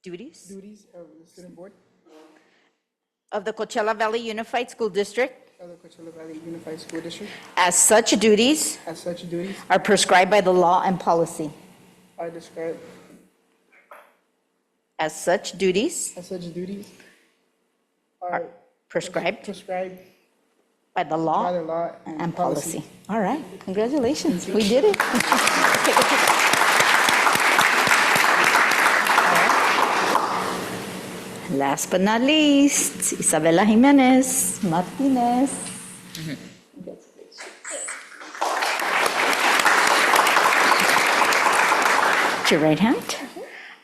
Speaker 18: duties
Speaker 12: duties of the student board
Speaker 18: of the Coachella Valley Unified School District.
Speaker 12: of the Coachella Valley Unified School District.
Speaker 18: As such duties
Speaker 12: As such duties
Speaker 18: are prescribed by the law and policy.
Speaker 12: are described.
Speaker 18: As such duties
Speaker 12: As such duties are
Speaker 18: prescribed
Speaker 12: prescribed
Speaker 18: by the law
Speaker 12: by the law
Speaker 18: and policy. All right, congratulations, we did it. Let's take a picture. Last but not least, Isabela Jimenez Martinez. Raise your right hand.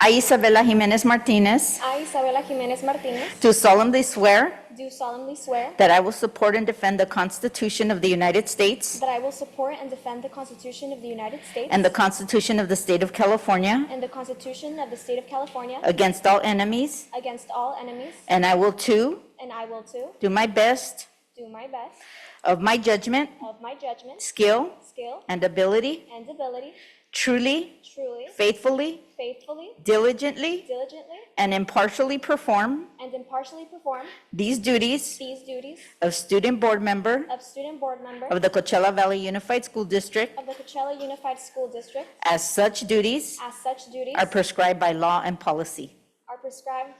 Speaker 18: I, Isabela Jimenez Martinez,
Speaker 14: I, Isabela Jimenez Martinez,
Speaker 18: do solemnly swear
Speaker 14: do solemnly swear
Speaker 18: that I will support and defend the Constitution of the United States
Speaker 14: that I will support and defend the Constitution of the United States
Speaker 18: and the Constitution of the State of California
Speaker 14: and the Constitution of the State of California
Speaker 18: against all enemies,
Speaker 14: against all enemies,
Speaker 18: and I will too
Speaker 14: and I will too
Speaker 18: do my best
Speaker 14: do my best
Speaker 18: of my judgment,
Speaker 14: of my judgment,
Speaker 18: skill,
Speaker 14: skill,
Speaker 18: and ability,
Speaker 14: and ability,
Speaker 18: truly,
Speaker 14: truly,
Speaker 18: faithfully,
Speaker 14: faithfully,
Speaker 18: diligently,
Speaker 14: diligently,
Speaker 18: and impartially perform
Speaker 14: and impartially perform
Speaker 18: these duties
Speaker 14: these duties
Speaker 18: of student board member
Speaker 14: of student board member
Speaker 18: of the Coachella Valley Unified School District.
Speaker 14: of the Coachella Unified School District.
Speaker 18: As such duties
Speaker 14: As such duties
Speaker 18: are prescribed by law and policy.
Speaker 14: are prescribed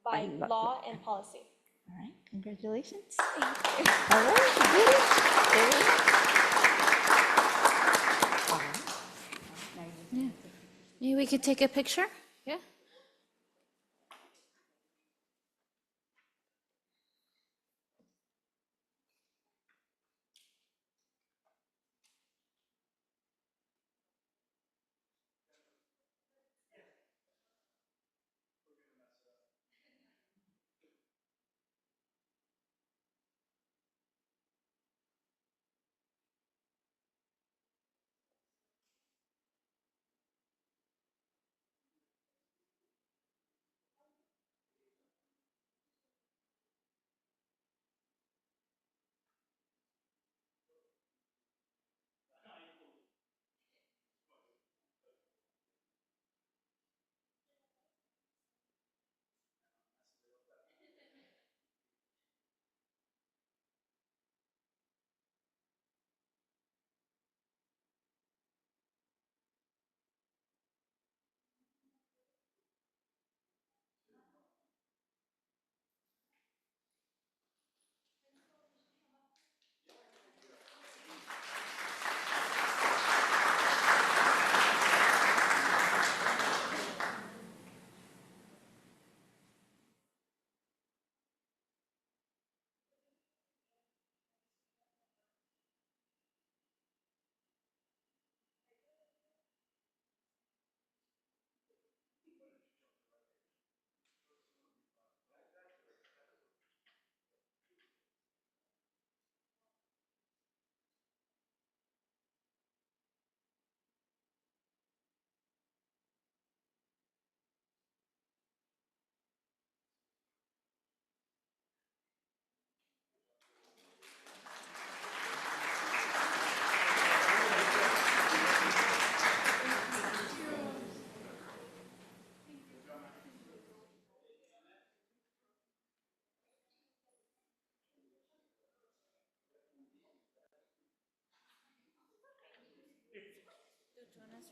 Speaker 14: by
Speaker 18: By law.
Speaker 14: law and policy.
Speaker 18: All right, congratulations.
Speaker 14: Thank you.
Speaker 18: All right, you did it. Very well.
Speaker 1: Maybe we could take a picture? Yeah.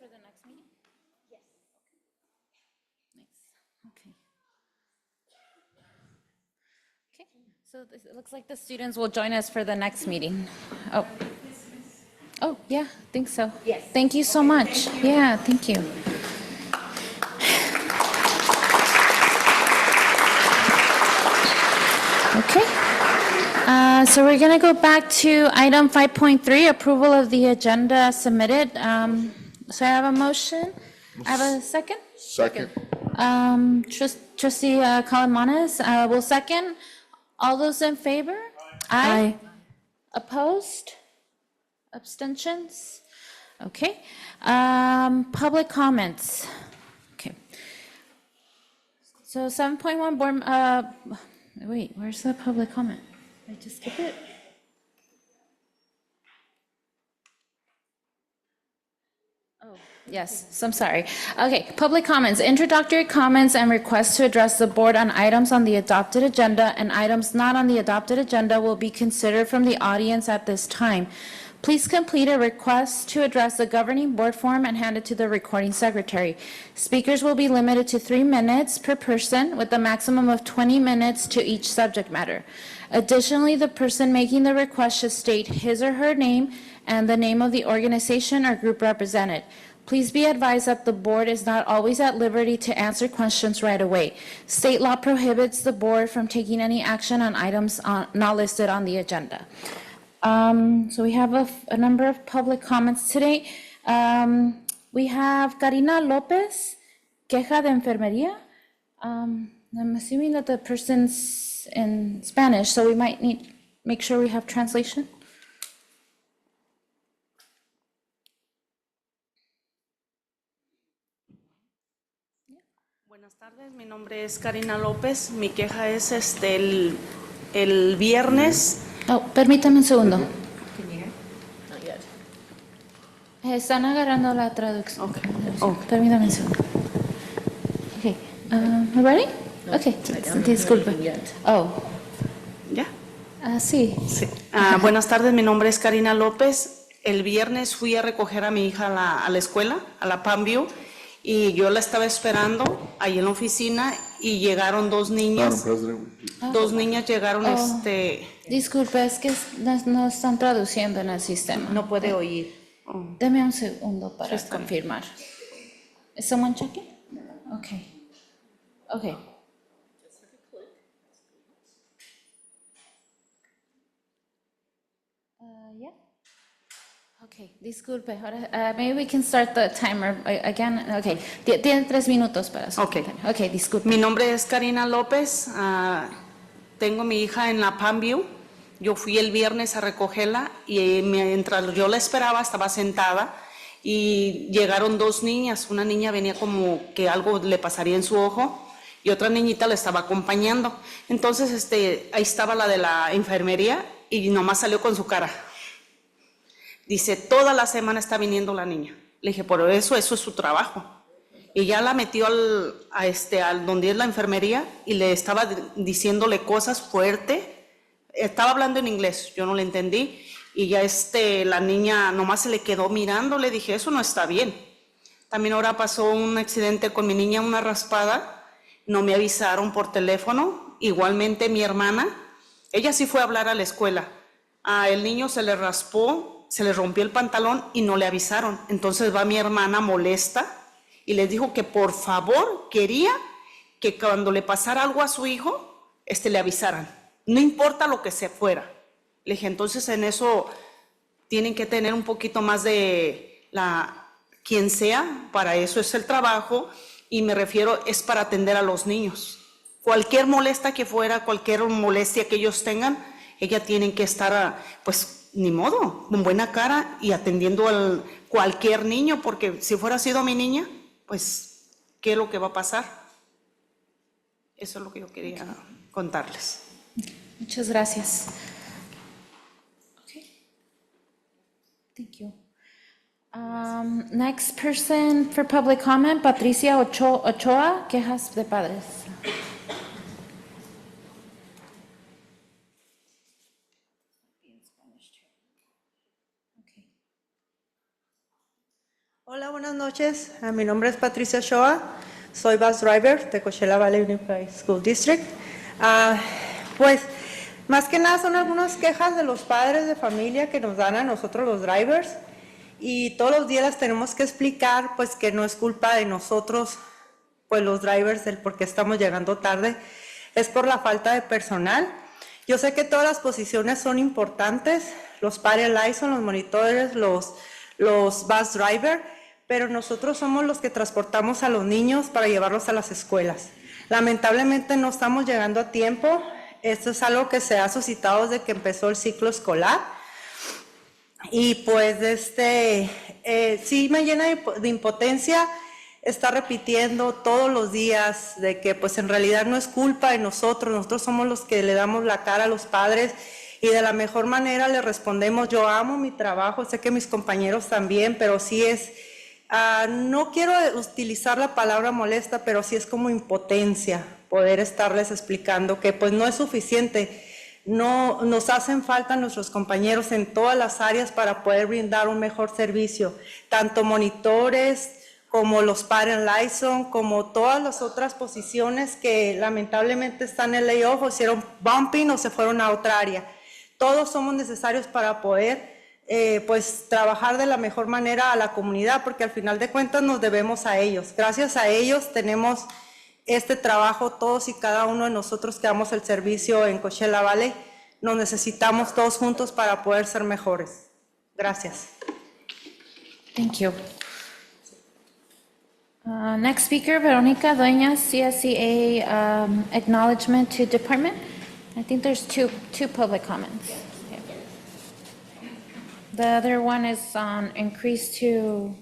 Speaker 1: for the next meeting? Yes. Nice, okay. Okay, so it looks like the students will join us for the next meeting. Oh. Oh, yeah, I think so. Yes. Thank you so much. Yeah, thank you. Okay. So we're going to go back to item 5.3, approval of the agenda submitted. So I have a motion. I have a second?
Speaker 20: Second.
Speaker 1: Trustee Calamanes will second. All those in favor? Aye. Opposed? Abstentions? Okay. Public comments. Okay. So 7.1 board, wait, where's the public comment? Did I just skip it? Oh, yes, so I'm sorry. Okay, public comments, introductory comments and requests to address the board on items on the adopted agenda and items not on the adopted agenda will be considered from the audience at this time. Please complete a request to address the governing board form and hand it to the recording secretary. Speakers will be limited to 3 minutes per person with a maximum of 20 minutes to each subject matter. Additionally, the person making the request should state his or her name and the name of the organization or group represented. Please be advised that the board is not always at liberty to answer questions right away. State law prohibits the board from taking any action on items not listed on the agenda. So we have a number of public comments today. We have Karina Lopez, queja de enfermería. I'm assuming that the person's in Spanish, so we might need make sure we have translation.
Speaker 21: Buenas tardes, mi nombre es Karina López. Mi queja es el viernes.
Speaker 1: Oh, permítame un segundo. Están agarrando la traducción. Okay. Permítame un segundo. Okay. Ready? Okay. Disculpe. Oh.
Speaker 21: ¿Ya?
Speaker 1: Sí.
Speaker 21: Buenas tardes, mi nombre es Karina López. El viernes fui a recoger a mi hija a la escuela, a la Panview, y yo la estaba esperando ahí en la oficina y llegaron dos niñas. Dos niñas llegaron,
Speaker 1: Disculpe, es que no están traduciendo en el sistema.
Speaker 21: No puede oír.
Speaker 1: Deme un segundo para confirmar. ¿Is someone checking? Okay. Okay. Yeah. Okay, disculpe. Ahora, maybe we can start the timer again. Okay, tienen 3 minutos para su timer. Okay, disculpe.
Speaker 21: Mi nombre es Karina López. Tengo mi hija en la Panview. Yo fui el viernes a recogerla y mientras yo la esperaba estaba sentada y llegaron dos niñas. Una niña venía como que algo le pasaría en su ojo y otra niñita la estaba acompañando. Entonces ahí estaba la de la enfermería y nomás salió con su cara. Dice, toda la semana está viniendo la niña. Le dije, por eso es su trabajo. Y ya la metió al donde es la enfermería y le estaba diciéndole cosas fuertes. Estaba hablando en inglés, yo no le entendí. Y ya la niña nomás se le quedó mirando. Le dije, eso no está bien. También ahora pasó un accidente con mi niña, una raspada. No me avisaron por teléfono. Igualmente mi hermana, ella sí fue a hablar a la escuela. El niño se le raspó, se le rompió el pantalón y no le avisaron. Entonces va mi hermana molesta y les dijo que por favor quería que cuando le pasara algo a su hijo, le avisaran. No importa lo que se fuera. Le dije, entonces en eso tienen que tener un poquito más de quien sea, para eso es el trabajo, y me refiero, es para atender a los niños. Cualquier molestia que fuera, cualquier molestia que ellos tengan, ellas tienen que estar, pues, ni modo, con buena cara y atendiendo a cualquier niño, porque si fuera sido mi niña, pues, ¿qué es lo que va a pasar? Eso es lo que yo quería contarles.
Speaker 1: Muchas gracias. Okay. Thank you. Next person for public comment, Patricia Ochoa, quejas de padres.
Speaker 20: Hola, buenas noches. Mi nombre es Patricia Shoa. Soy bus driver de Coachella Valley Unified School District. Pues, más que nada son algunas quejas de los padres de familia que nos dan a nosotros los drivers y todos los días las tenemos que explicar, pues que no es culpa de nosotros, pues los drivers, el por qué estamos llegando tarde, es por la falta de personal. Yo sé que todas las posiciones son importantes, los parent liaison, los monitores, los bus driver, pero nosotros somos los que transportamos a los niños para llevarlos a las escuelas. Lamentablemente no estamos llegando a tiempo. Esto es algo que se ha suscitado desde que empezó el ciclo escolar. Y pues sí me llena de impotencia estar repitiendo todos los días de que pues en realidad no es culpa de nosotros somos los que le damos la cara a los padres y de la mejor manera le respondemos. Yo amo mi trabajo, sé que mis compañeros también, pero sí es, no quiero utilizar la palabra molesta, pero sí es como impotencia poder estarles explicando que pues no es suficiente. No, nos hacen falta nuestros compañeros en todas las áreas para poder brindar un mejor servicio, tanto monitores como los parent liaison, como todas las otras posiciones que lamentablemente están en layoff o hicieron bumping o se fueron a otra área. Todos somos necesarios para poder pues trabajar de la mejor manera a la comunidad, porque al final de cuentas nos debemos a ellos. Gracias a ellos tenemos este trabajo, todos y cada uno de nosotros que damos el servicio en Coachella Valley, nos necesitamos todos juntos para poder ser mejores. Gracias.
Speaker 1: Thank you. Next speaker, Veronica Dueñas, CSCA acknowledgement to department. I think there's two public comments. Okay. The other one is on increase to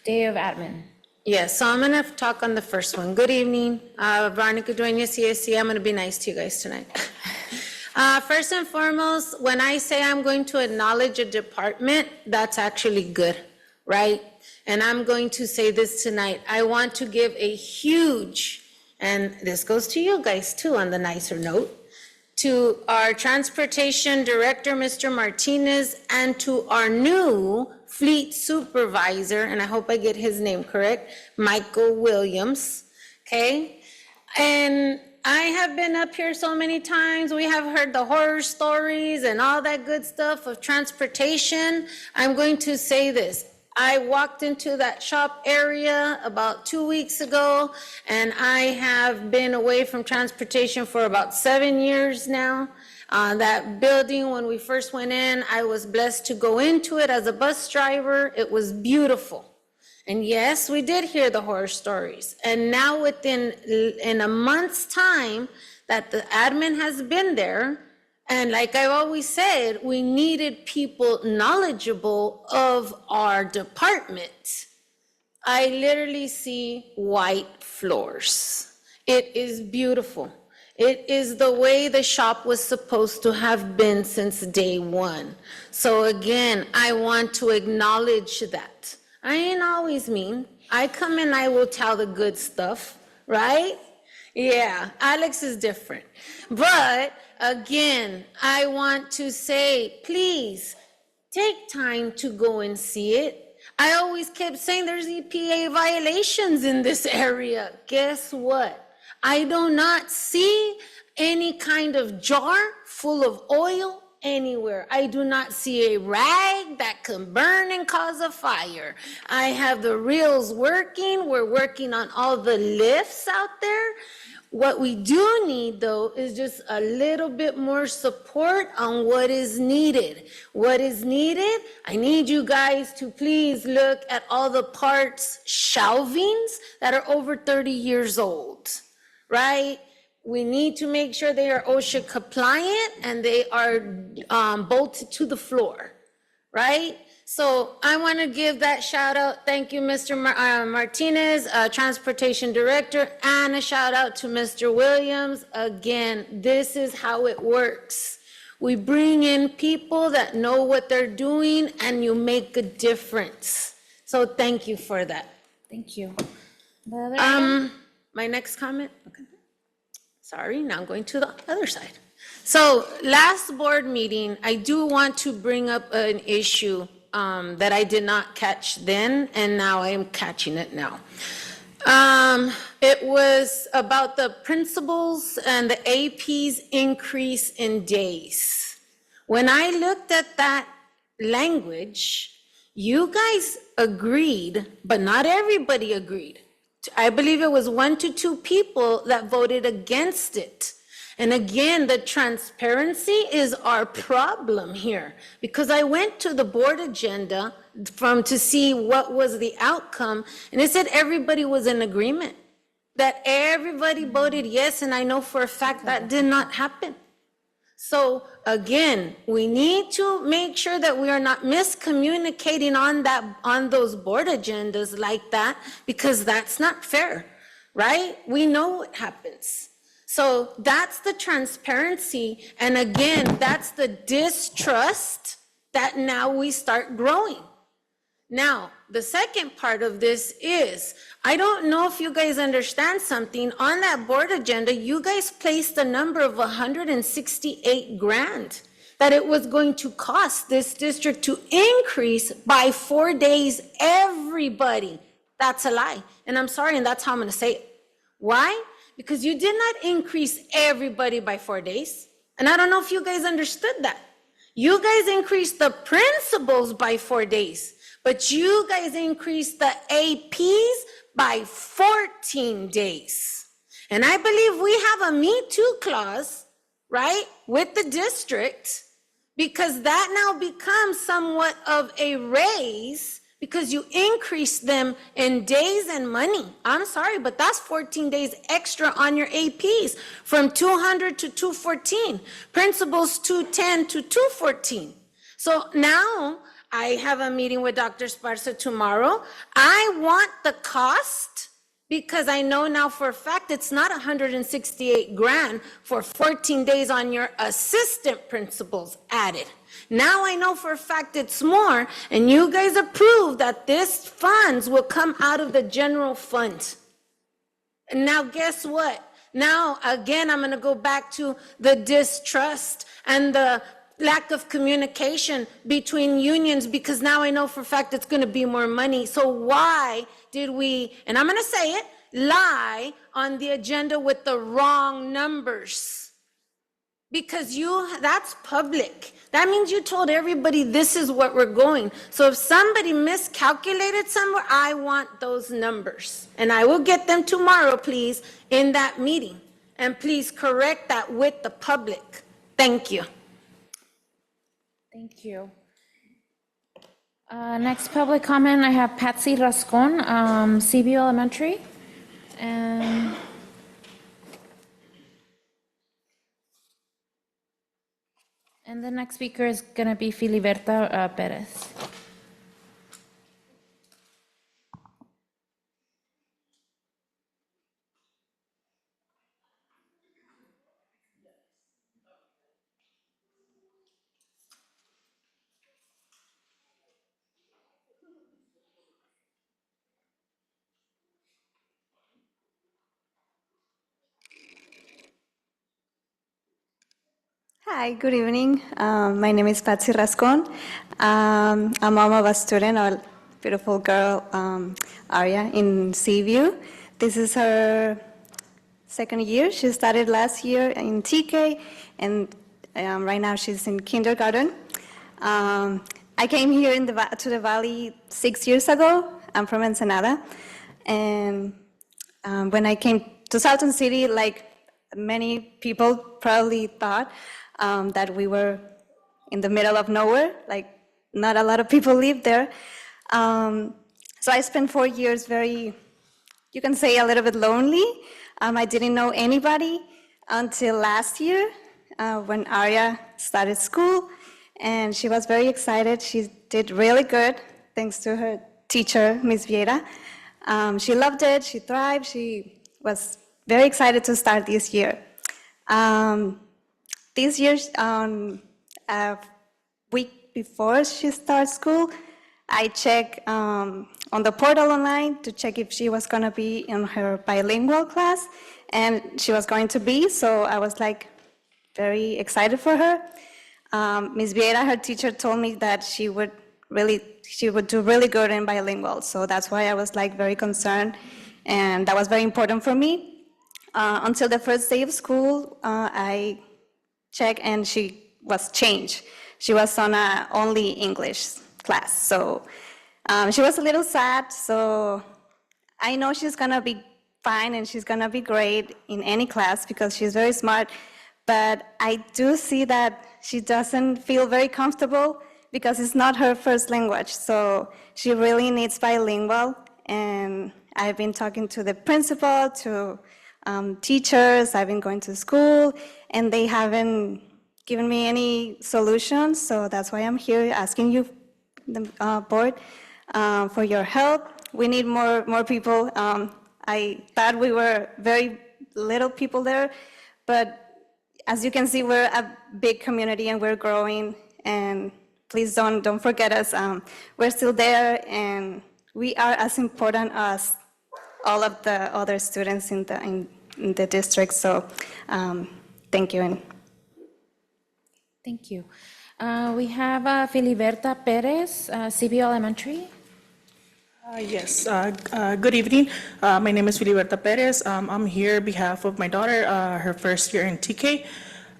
Speaker 1: day of admin.
Speaker 15: Yes, so I'm going to talk on the first one. Good evening, Veronica Dueñas, CSC. I'm going to be nice to you guys tonight. First and foremost, when I say I'm going to acknowledge a department, that's actually good, right? And I'm going to say this tonight. I want to give a huge, and this goes to you guys too on the nicer note, to our transportation director, Mr. Martinez, and to our new fleet supervisor, and I hope I get his name correct, Michael Williams, okay? And I have been up here so many times. We have heard the horror stories and all that good stuff of transportation. I'm going to say this. I walked into that shop area about 2 weeks ago, and I have been away from transportation for about 7 years now. That building, when we first went in, I was blessed to go into it as a bus driver. It was beautiful. And yes, we did hear the horror stories. And now in a month's time that the admin has been there, and like I've always said, we needed people knowledgeable of our department. I literally see white floors. It is beautiful. It is the way the shop was supposed to have been since day one. So again, I want to acknowledge that. I ain't always mean. I come in, I will tell the good stuff, right? Yeah, Alex is different. But again, I want to say, please take time to go and see it. I always kept saying there's EPA violations in this area. Guess what? I do not see any kind of jar full of oil anywhere. I do not see a rag that can burn and cause a fire. I have the reels working. We're working on all the lifts out there. What we do need, though, is just a little bit more support on what is needed. What is needed? I need you guys to please look at all the parts shelvings that are over 30 years old, right? We need to make sure they are OSHA compliant and they are bolted to the floor, right? So I want to give that shout out. Thank you, Mr. Martinez, Transportation Director, and a shout out to Mr. Williams. Again, this is how it works. We bring in people that know what they're doing and you make a difference. So thank you for that.
Speaker 1: Thank you. The other item?
Speaker 15: My next comment, okay. Sorry, now I'm going to the other side. So last board meeting, I do want to bring up an issue that I did not catch then, and now I am catching it now. It was about the principals and the AP's increase in days. When I looked at that language, you guys agreed, but not everybody agreed. I believe it was 1 to 2 people that voted against it. And again, the transparency is our problem here, because I went to the board agenda to see what was the outcome, and it said everybody was in agreement, that everybody voted yes, and I know for a fact that did not happen. So again, we need to make sure that we are not miscommunicating on those board agendas like that, because that's not fair, right? We know what happens. So that's the transparency, and again, that's the distrust that now we start growing. Now, the second part of this is, I don't know if you guys understand something. On that board agenda, you guys placed a number of 168 grand that it was going to cost this district to increase by 4 days everybody. That's a lie, and I'm sorry, and that's how I'm gonna say it. Why? Because you did not increase everybody by 4 days. And I don't know if you guys understood that. You guys increased the principals by 4 days, but you guys increased the APs by 14 days. And I believe we have a Me Too clause, right, with the district, because that now becomes somewhat of a raise, because you increase them in days and money. I'm sorry, but that's 14 days extra on your APs, from 200 to 214, principals 210 to 214. So now I have a meeting with Dr. Esparza tomorrow. I want the cost, because I know now for a fact it's not 168 grand for 14 days on your assistant principals added. Now I know for a fact it's more, and you guys approved that this funds will come out of the general fund. And now guess what? Now, again, I'm gonna go back to the distrust and the lack of communication between unions, because now I know for a fact it's gonna be more money. So why did we, and I'm gonna say it, lie on the agenda with the wrong numbers? Because that's public. That means you told everybody this is what we're going. So if somebody miscalculated somewhere, I want those numbers. And I will get them tomorrow, please, in that meeting. And please correct that with the public. Thank you.
Speaker 1: Thank you. Next public comment, I have Patsy Rascon, CVU Elementary. And the next speaker is going to be Filiberta Perez.
Speaker 3: Hi, good evening. My name is Patsy Rascon. I'm a mom of a student, a beautiful girl, Aria, in CVU. This is her second year. She started last year in TK, and right now she's in kindergarten. I came here to the Valley 6 years ago. I'm from Ensenada. And when I came to Salton City, like many people probably thought, that we were in the middle of nowhere, like not a lot of people live there. So I spent 4 years you can say a little bit lonely. I didn't know anybody until last year when Aria started school, and she was very excited. She did really good, thanks to her teacher, Ms. Vieira. She loved it, she thrived, she was very excited to start this year. This year, a week before she starts school, I checked on the portal online to check if she was going to be in her bilingual class, and she was going to be, so I was like very excited for her. Ms. Vieira, her teacher, told me that she would she would do really good in bilingual. So that's why I was like very concerned, and that was very important for me. Until the first day of school, I checked and she was changed. She was on a only English class. So she was a little sad. So I know she's gonna be fine and she's gonna be great in any class because she's very smart. But I do see that she doesn't feel very comfortable because it's not her first language. So she really needs bilingual. And I've been talking to the principal, to teachers, I've been going to school, and they haven't given me any solutions. So that's why I'm here asking you, the board, for your help. We need more people. I thought we were very little people there, but as you can see, we're a big community and we're growing. And please don't forget us. We're still there, and we are as important as all of the other students in the district. So thank you.
Speaker 1: Thank you. We have Filiberta Perez, CVU Elementary.
Speaker 6: Yes, good evening. My name is Filiberta Perez. I'm here on behalf of my daughter, her first year in TK.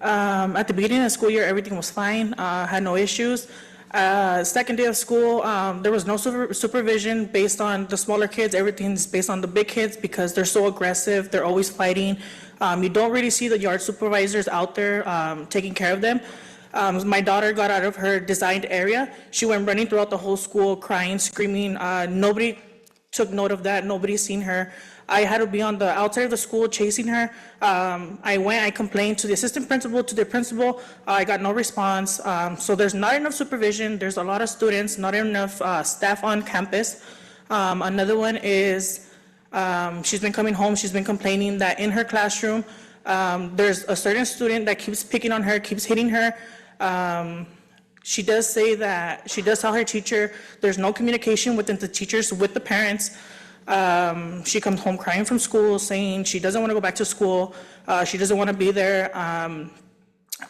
Speaker 6: At the beginning of the school year, everything was fine, had no issues. Second day of school, there was no supervision based on the smaller kids. Everything's based on the big kids because they're so aggressive. They're always fighting. You don't really see the yard supervisors out there taking care of them. My daughter got out of her designed area. She went running throughout the whole school, crying, screaming. Nobody took note of that. Nobody's seen her. I had to be on the outside of the school chasing her. I complained to the assistant principal, to the principal. I got no response. So there's not enough supervision. There's a lot of students, not enough staff on campus. Another one is she's been coming home. She's been complaining that in her classroom, there's a certain student that keeps picking on her, keeps hitting her. She does say that, she does tell her teacher there's no communication within the teachers with the parents. She comes home crying from school saying she doesn't want to go back to school. She doesn't want to be there.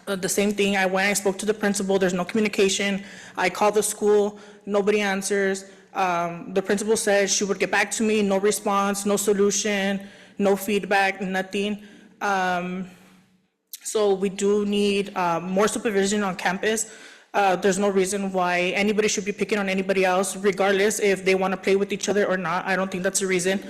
Speaker 6: The same thing, I spoke to the principal, there's no communication. I called the school, nobody answers. The principal says she would get back to me, no response, no solution, no feedback, nothing. So we do need more supervision on campus. There's no reason why anybody should be picking on anybody else, regardless if they want to play with each other or not. I don't think that's a reason.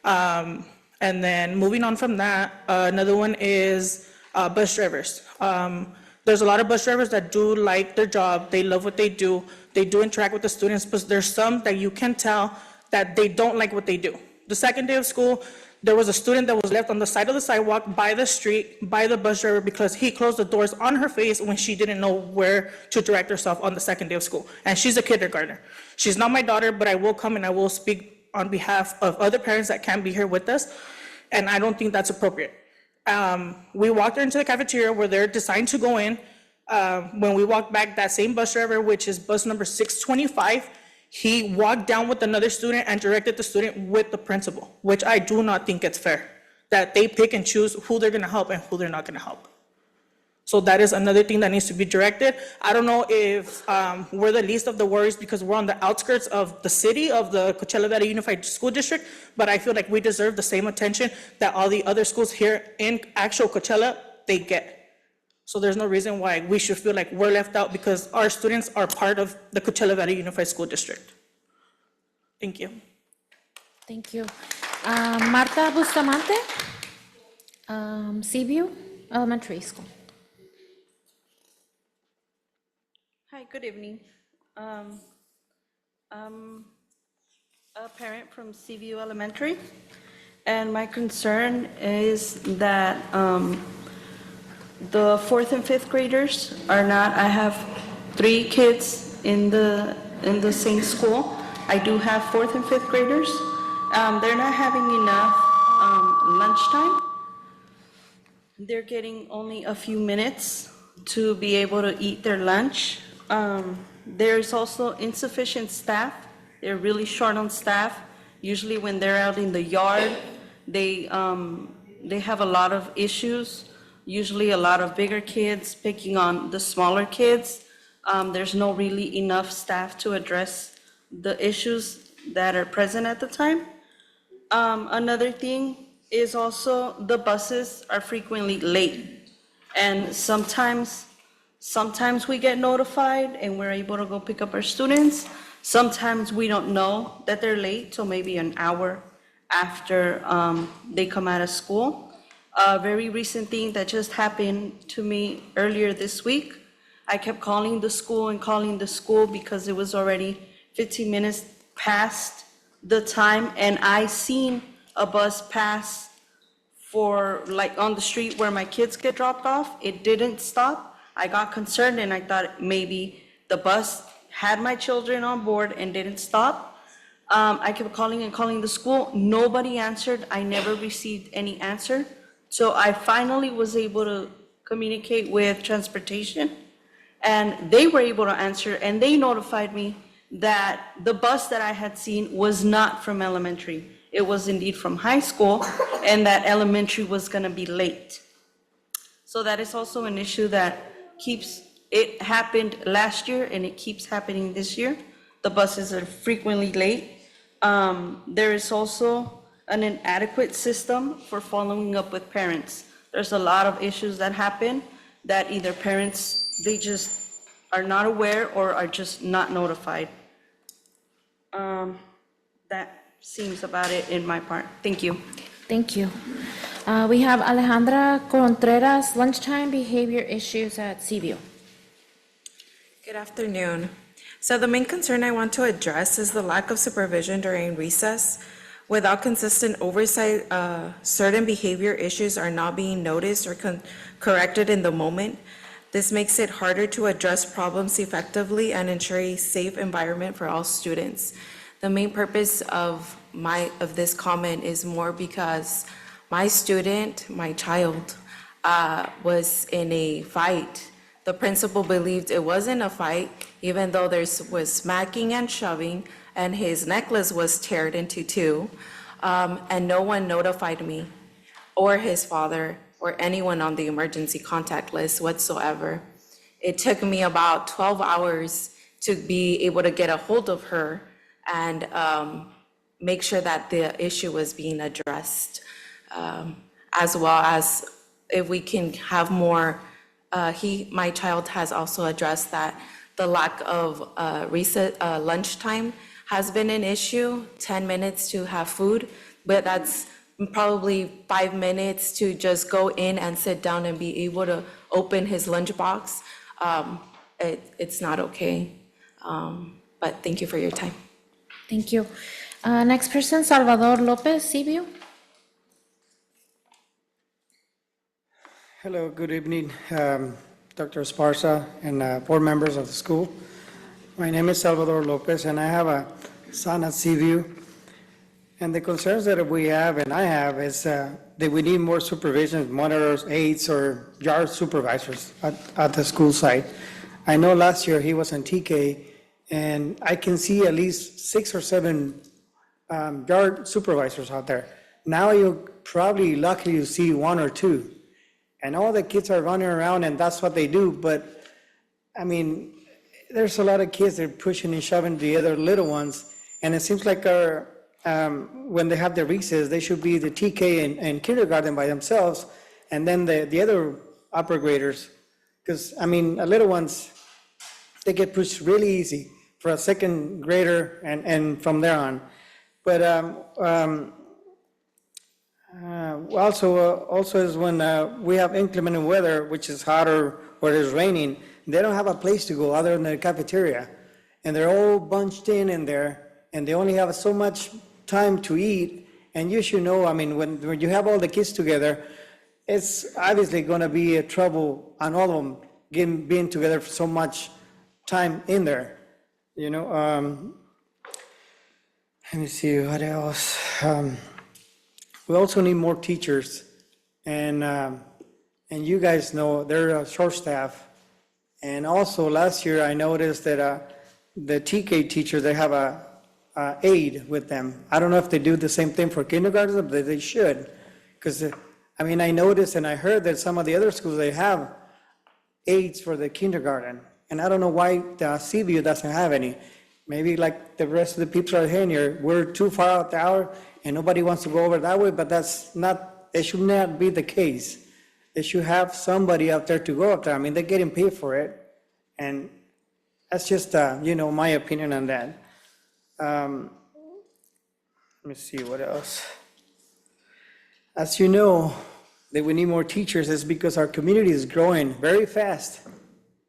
Speaker 6: And then moving on from that, another one is bus drivers. There's a lot of bus drivers that do like their job. They love what they do. They do interact with the students, but there's some that you can tell that they don't like what they do. The second day of school, there was a student that was left on the side of the sidewalk by the street, by the bus driver, because he closed the doors on her face when she didn't know where to direct herself on the second day of school. And she's a kindergartner. She's not my daughter, but I will come and I will speak on behalf of other parents that can't be here with us. And I don't think that's appropriate. We walked her into the cafeteria where they're designed to go in. When we walked back, that same bus driver, which is bus number 625, he walked down with another student and directed the student with the principal, which I do not think it's fair, that they pick and choose who they're gonna help and who they're not gonna help. So that is another thing that needs to be directed. I don't know if we're the least of the worries because we're on the outskirts of the city of the Coachella Valley Unified School District, but I feel like we deserve the same attention that all the other schools here in actual Coachella, they get. So there's no reason why we should feel like we're left out because our students are part of the Coachella Valley Unified School District. Thank you.
Speaker 1: Thank you. Marta Bustamante, CVU Elementary School.
Speaker 21: Hi, good evening. I'm a parent from CVU Elementary, and my concern is that the fourth and fifth graders are not, I have 3 kids in the same school. I do have fourth and fifth graders. They're not having enough lunchtime. They're getting only a few minutes to be able to eat their lunch. There's also insufficient staff. They're really short on staff. Usually when they're out in the yard, they have a lot of issues. Usually a lot of bigger kids picking on the smaller kids. There's no really enough staff to address the issues that are present at the time. Another thing is also the buses are frequently late. And sometimes we get notified and we're able to go pick up our students. Sometimes we don't know that they're late, so maybe an hour after they come out of school. A very recent thing that just happened to me earlier this week, I kept calling the school because it was already 15 minutes past the time, and I seen a bus pass for, like, on the street where my kids get dropped off. It didn't stop. I got concerned and I thought maybe the bus had my children on board and didn't stop. I kept calling the school. Nobody answered. I never received any answer. So I finally was able to communicate with transportation, and they were able to answer, and they notified me that the bus that I had seen was not from elementary. It was indeed from high school, and that elementary was gonna be late. So that is also an issue that it happened last year and it keeps happening this year. The buses are frequently late. There is also an inadequate system for following up with parents. There's a lot of issues that happen that either parents, they just are not aware or are just not notified. That seems about it in my part. Thank you.
Speaker 1: Thank you. We have Alejandra Contreras, lunchtime behavior issues at CVU.
Speaker 8: Good afternoon. So the main concern I want to address is the lack of supervision during recess. Without consistent oversight, certain behavior issues are not being noticed or corrected in the moment. This makes it harder to address problems effectively and ensure a safe environment for all students. The main purpose of this comment is more because my student, my child, was in a fight. The principal believed it wasn't a fight, even though there was smacking and shoving, and his necklace was teared into two, and no one notified me or his father or anyone on the emergency contact list whatsoever. It took me about 12 hours to be able to get a hold of her and make sure that the issue was being addressed, as well as if we can have more. My child has also addressed that the lack of lunchtime has been an issue, 10 minutes to have food, but that's probably 5 minutes to just go in and sit down and be able to open his lunchbox. It's not okay, but thank you for your time.
Speaker 1: Thank you. Next person, Salvador Lopez, CVU.
Speaker 22: Hello, good evening, Dr. Esparza and board members of the school. My name is Salvador Lopez, and I have a son at CVU. And the concerns that we have, and I have, is that we need more supervision, monitors, aides, or yard supervisors at the school site. I know last year he was in TK, and I can see at least 6 or 7 yard supervisors out there. Now you're probably lucky to see 1 or 2. And all the kids are running around, and that's what they do. But, I mean, there's a lot of kids that are pushing and shoving the other little ones. And it seems like when they have their recess, they should be the TK and kindergarten by themselves, and then the other upper graders. Because, I mean, little ones, they get pushed really easy for a second grader and from there on. But also is when we have inclement weather, which is hotter or it is raining, they don't have a place to go other than the cafeteria. And they're all bunched in there, and they only have so much time to eat. And you should know, I mean, when you have all the kids together, it's obviously going to be a trouble on all of them being together for so much time in there. You know, let me see what else. We also need more teachers, and you guys know they're short staff. And also last year I noticed that the TK teachers, they have a aide with them. I don't know if they do the same thing for kindergarten, but they should, because I mean I noticed and I heard that some of the other schools they have aides for the kindergarten, And I don't know why the CVU doesn't have any. Maybe like the rest of the people are here, we're too far out the hour and nobody wants to go over that way, but that's not, it should not be the case. They should have somebody out there to go up there. I mean, they're getting paid for it. And that's just, my opinion on that. Let me see what else. As you know, that we need more teachers is because our community is growing very fast.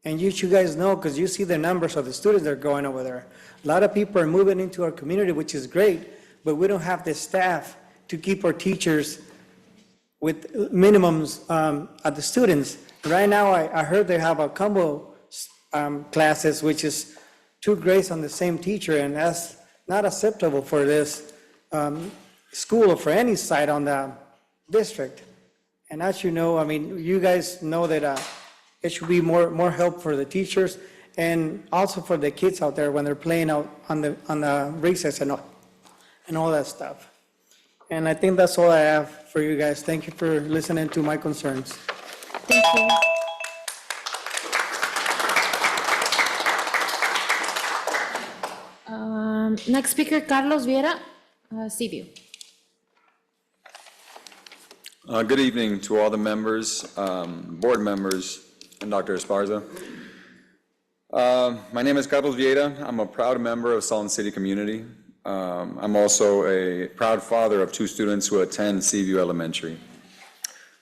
Speaker 22: And you guys know, because you see the numbers of the students that are going over there. A lot of people are moving into our community, which is great, but we don't have the staff to keep our teachers with minimums at the students. Right now, I heard they have a combo classes, which is 2 grades on the same teacher, and that's not acceptable for this school or for any site on the district. And as you know, I mean, you guys know that it should be more help for the teachers and also for the kids out there when they're playing out on the recess and all that stuff. And I think that's all I have for you guys. Thank you for listening to my concerns.
Speaker 1: Thank you. Next speaker, Carlos Viera, CVU.
Speaker 7: Good evening to all the members, board members, and Dr. Esparza. My name is Carlos Vieira. I'm a proud member of Salt Lake City community. I'm also a proud father of 2 students who attend CVU Elementary.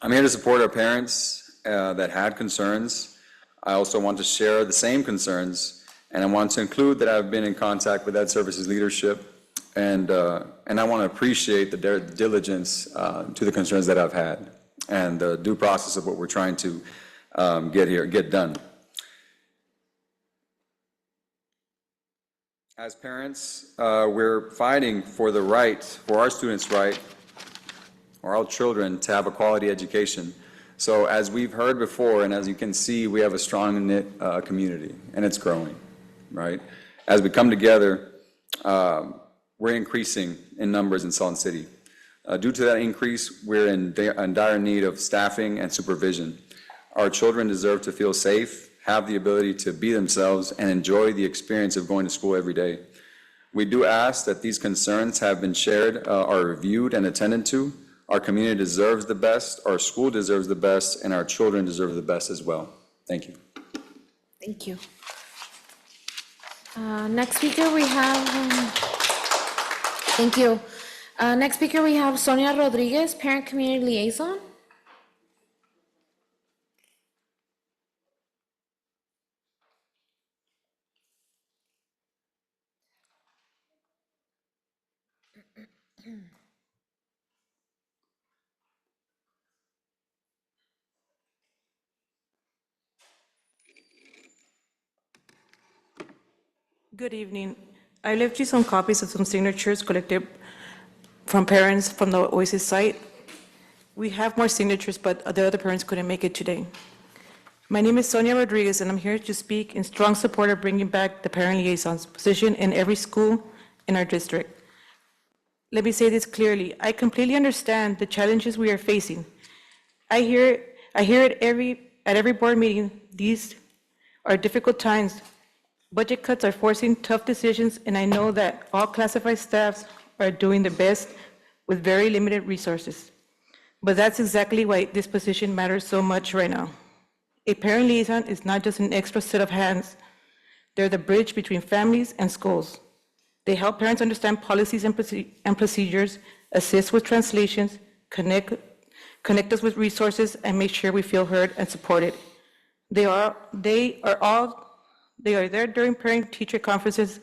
Speaker 7: I'm here to support our parents that had concerns. I also want to share the same concerns, and I want to include that I've been in contact with Ed Services leadership, and I want to appreciate the diligence to the concerns that I've had and the due process of what we're trying to get done. As parents, we're fighting for the right, for our students' right, or our children to have a quality education. So as we've heard before, and as you can see, we have a strong knit community, and it's growing, right? As we come together, we're increasing in numbers in Salt Lake City. Due to that increase, we're in dire need of staffing and supervision. Our children deserve to feel safe, have the ability to be themselves, and enjoy the experience of going to school every day. We do ask that these concerns have been shared, are reviewed and attended to. Our community deserves the best, our school deserves the best, and our children deserve the best as well. Thank you.
Speaker 1: Thank you. Next speaker we have, thank you. Next speaker we have Sonia Rodriguez, Parent Community Liaison.
Speaker 6: Good evening. I left you some copies of some signatures collected from parents from the Oasis site. We have more signatures, but the other parents couldn't make it today. My name is Sonia Rodriguez, and I'm here to speak in strong support of bringing back the parent liaison's position in every school in our district. Let me say this clearly. I completely understand the challenges we are facing. I hear it at every board meeting. These are difficult times. Budget cuts are forcing tough decisions, and I know that all classified staffs are doing their best with very limited resources. But that's exactly why this position matters so much right now. A parent liaison is not just an extra set of hands. They're the bridge between families and schools. They help parents understand policies and procedures, assist with translations, connect us with resources, and make sure we feel heard and supported. They are there during parent-teacher conferences,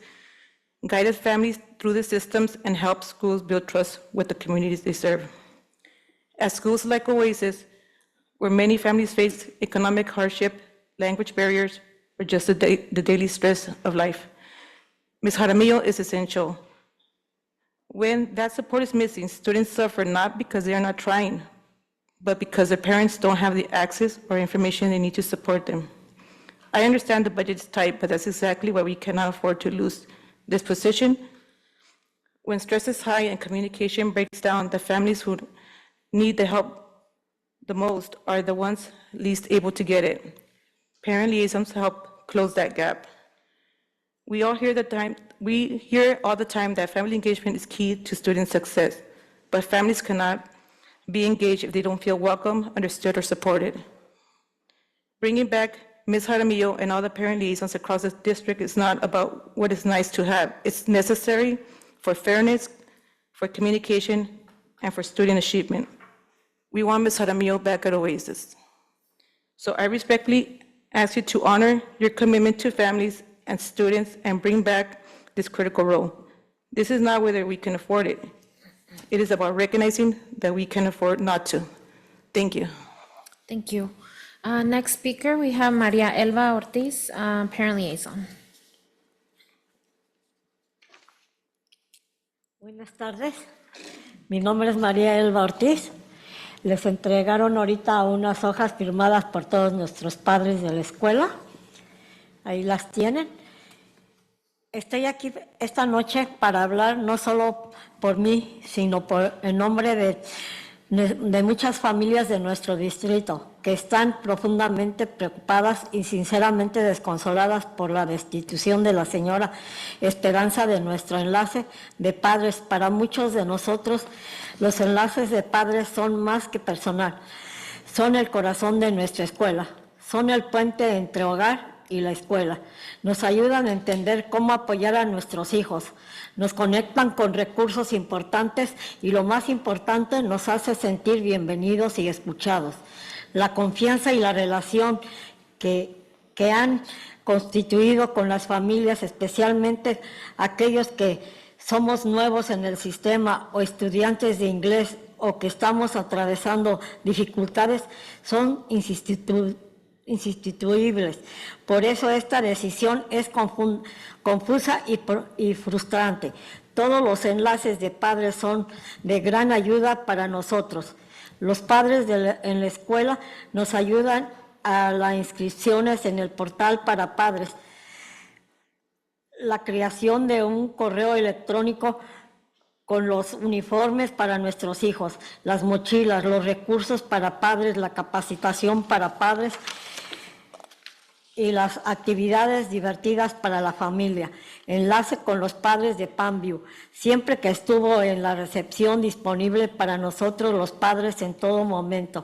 Speaker 6: guided families through the systems, and help schools build trust with the communities they serve. At schools like Oasis, where many families face economic hardship, language barriers, or just the daily stress of life, Ms. Jaramillo is essential. When that support is missing, students suffer not because they are not trying, but because their parents don't have the access or information they need to support them. I understand the budget is tight, but that's exactly why we cannot afford to lose this position. When stress is high and communication breaks down, the families who need the help the most are the ones least able to get it. Parent liaisons help
Speaker 10: close that gap. We hear all the time that family engagement is key to student success, but families cannot be engaged if they don't feel welcome, understood, or supported. Bringing back Ms. Jaramillo and all the parent liaisons across the district is not about what is nice to have. It's necessary for fairness, for communication, and for student achievement. We want Ms. Jaramillo back at Oasis. So I respectfully ask you to honor your commitment to families and students and bring back this critical role. This is not whether we can afford it. It is about recognizing that we can afford not to. Thank you.
Speaker 1: Thank you. Next speaker, we have Maria Elba Ortiz, Parent Liaison.
Speaker 11: Buenas tardes. Mi nombre es María Elba Ortiz. Les entregaron ahorita unas hojas firmadas por todos nuestros padres de la escuela. Ahí las tienen. Estoy aquí esta noche para hablar no solo por mí, sino en nombre de muchas familias de nuestro distrito que están profundamente preocupadas y sinceramente desconsoladas por la destitución de la señora Esperanza de nuestro enlace de padres. Para muchos de nosotros, los enlaces de padres son más que personal, son el corazón de nuestra escuela, son el puente entre hogar y la escuela. Nos ayudan a entender cómo apoyar a nuestros hijos, nos conectan con recursos importantes y lo más importante, nos hace sentir bienvenidos y escuchados. La confianza y la relación que han constituido con las familias, especialmente aquellos que somos nuevos en el sistema o estudiantes de inglés o que estamos atravesando dificultades, son insustituibles. Por eso esta decisión es confusa y frustrante. Todos los enlaces de padres son de gran ayuda para nosotros. Los padres en la escuela nos ayudan a las inscripciones en el portal para padres, la creación de un correo electrónico con los uniformes para nuestros hijos, las mochilas, los recursos para padres, la capacitación para padres y las actividades divertidas para la familia. Enlace con los padres de Panview, siempre que estuvo en la recepción disponible para nosotros los padres en todo momento.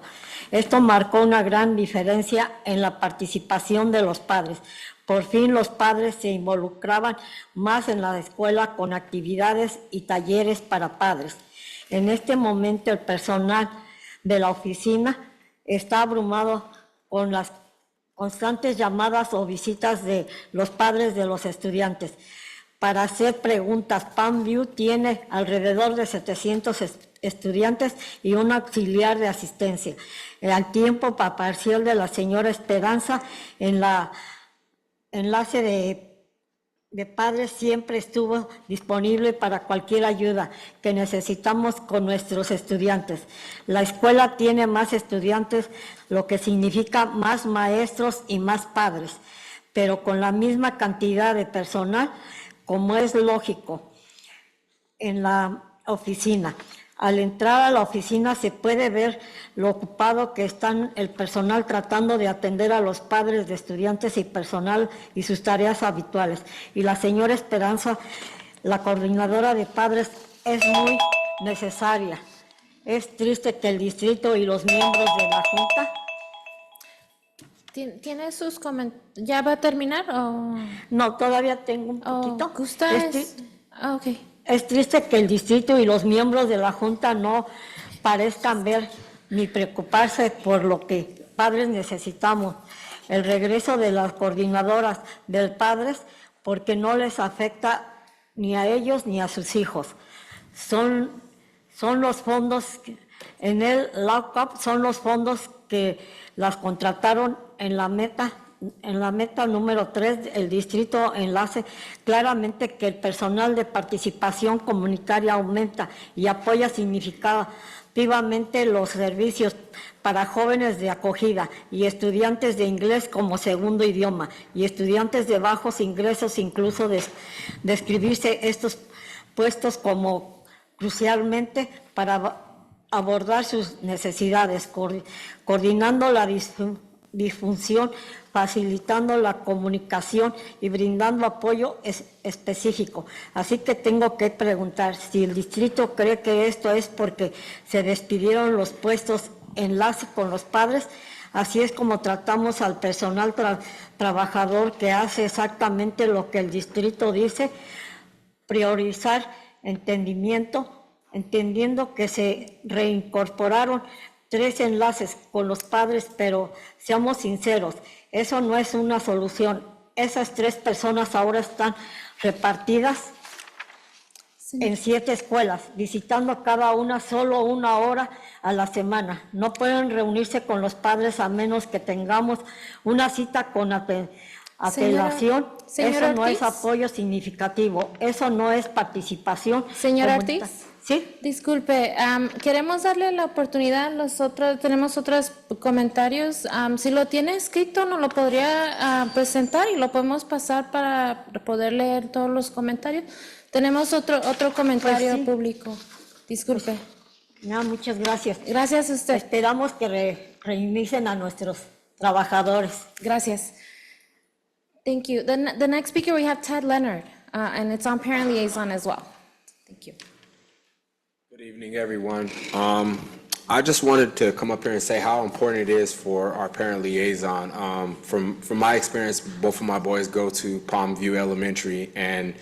Speaker 11: Esto marcó una gran diferencia en la participación de los padres. Por fin los padres se involucraban más en la escuela con actividades y talleres para padres. En este momento el personal de la oficina está abrumado con las constantes llamadas o visitas de los padres de los estudiantes para hacer preguntas. Panview tiene alrededor de 700 estudiantes y un auxiliar de asistencia. El tiempo parcial de la señora Esperanza en la enlace de padres siempre estuvo disponible para cualquier ayuda que necesitamos con nuestros estudiantes. La escuela tiene más estudiantes, lo que significa más maestros y más padres, pero con la misma cantidad de personal, como es lógico, en la oficina. Al entrar a la oficina se puede ver lo ocupado que están el personal tratando de atender a los padres de estudiantes y personal y sus tareas habituales. Y la señora Esperanza, la coordinadora de padres, es muy necesaria. Es triste que el distrito y los miembros de la Junta...
Speaker 1: ¿Tiene sus comentarios? ¿Ya va a terminar o...?
Speaker 11: No, todavía tengo un poquito.
Speaker 1: Ok.
Speaker 11: Es triste que el distrito y los miembros de la Junta no parezcan ver ni preocuparse por lo que padres necesitamos. El regreso de las coordinadoras del padres, porque no les afecta ni a ellos ni a sus hijos. Son los fondos, en el lockup son los fondos que las contrataron en la meta número 3, el distrito enlace claramente que el personal de participación comunitaria aumenta y apoya significativamente los servicios para jóvenes de acogida y estudiantes de inglés como segundo idioma y estudiantes de bajos ingresos, incluso describirse estos puestos como crucialmente para abordar sus necesidades, coordinando la difusión, facilitando la comunicación y brindando apoyo específico. Así que tengo que preguntar si el distrito cree que esto es porque se despidieron los puestos enlace con los padres. Así es como tratamos al personal trabajador que hace exactamente lo que el distrito dice, priorizar entendiendo que se reincorporaron 3 enlaces con los padres, pero seamos sinceros, eso no es una solución. Esas 3 personas ahora están repartidas en 7 escuelas, visitando cada una solo 1 hora a la semana. No pueden reunirse con los padres a menos que tengamos una cita con apelación.
Speaker 1: Señora
Speaker 11: Eso no es
Speaker 1: Ortiz.
Speaker 11: apoyo significativo, eso no es participación.
Speaker 1: Señora
Speaker 11: comunitaria.
Speaker 1: Ortiz.
Speaker 11: Sí.
Speaker 1: Disculpe, queremos darle la oportunidad, tenemos otros comentarios. Si lo tiene escrito, nos lo podría presentar y lo podemos pasar para poder leer todos los comentarios. Tenemos otro comentario
Speaker 11: Pues sí.
Speaker 1: público. Disculpe.
Speaker 11: No, muchas gracias.
Speaker 1: Gracias a usted.
Speaker 11: Esperamos que reinicen a nuestros trabajadores.
Speaker 1: Gracias. Thank you. The next speaker, we have Ted Leonard, and it's on parent liaison as well. Thank you.
Speaker 5: Good evening, everyone. I just wanted to come up here and say how important it is for our parent liaison. From my experience, both of my boys go to Palm View Elementary, and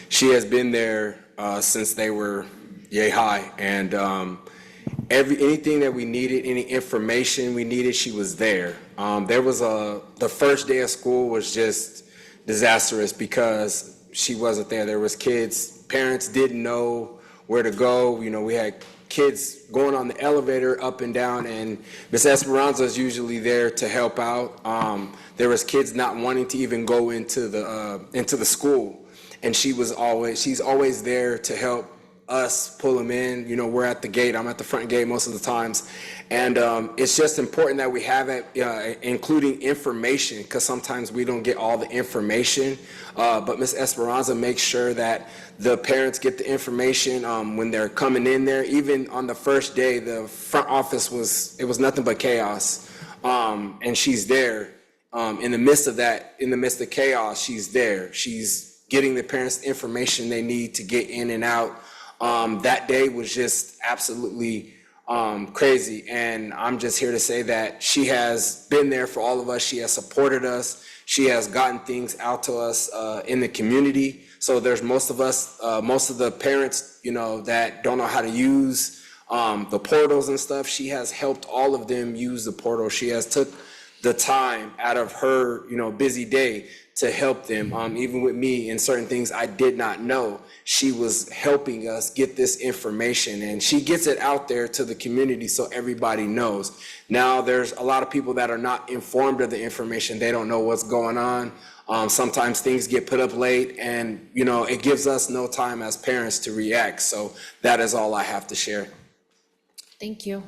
Speaker 5: she has been there since they were yay high. And anything that we needed, any information we needed, she was there. The first day of school was just disastrous because she wasn't there. There was parents didn't know where to go. You know, we had kids going on the elevator up and down, and Miss Esperanza is usually there to help out. There was kids not wanting to even go into the school, and she's always there to help us pull them in. You know, we're at the gate. I'm at the front gate most of the times, and it's just important that we have it, including information, because sometimes we don't get all the information. But Miss Esperanza makes sure that the parents get the information when they're coming in there. Even on the first day, the front office was nothing but chaos, and she's there in the midst of that. In the midst of chaos, she's there. She's getting the parents the information they need to get in and out. That day was just absolutely crazy, and I'm just here to say that she has been there for all of us. She has supported us. She has gotten things out to us in the community. So there's most of the parents, you know, that don't know how to use the portals and stuff. She has helped all of them use the portal. She has took the time out of her, you know, busy day to help them. Even with me in certain things I did not know, she was helping us get this information, and she gets it out there to the community so everybody knows. Now there's a lot of people that are not informed of the information. They don't know what's going on. Sometimes things get put up late, and you know, it gives us no time as parents to react. So that is all I have to share.
Speaker 1: Thank you.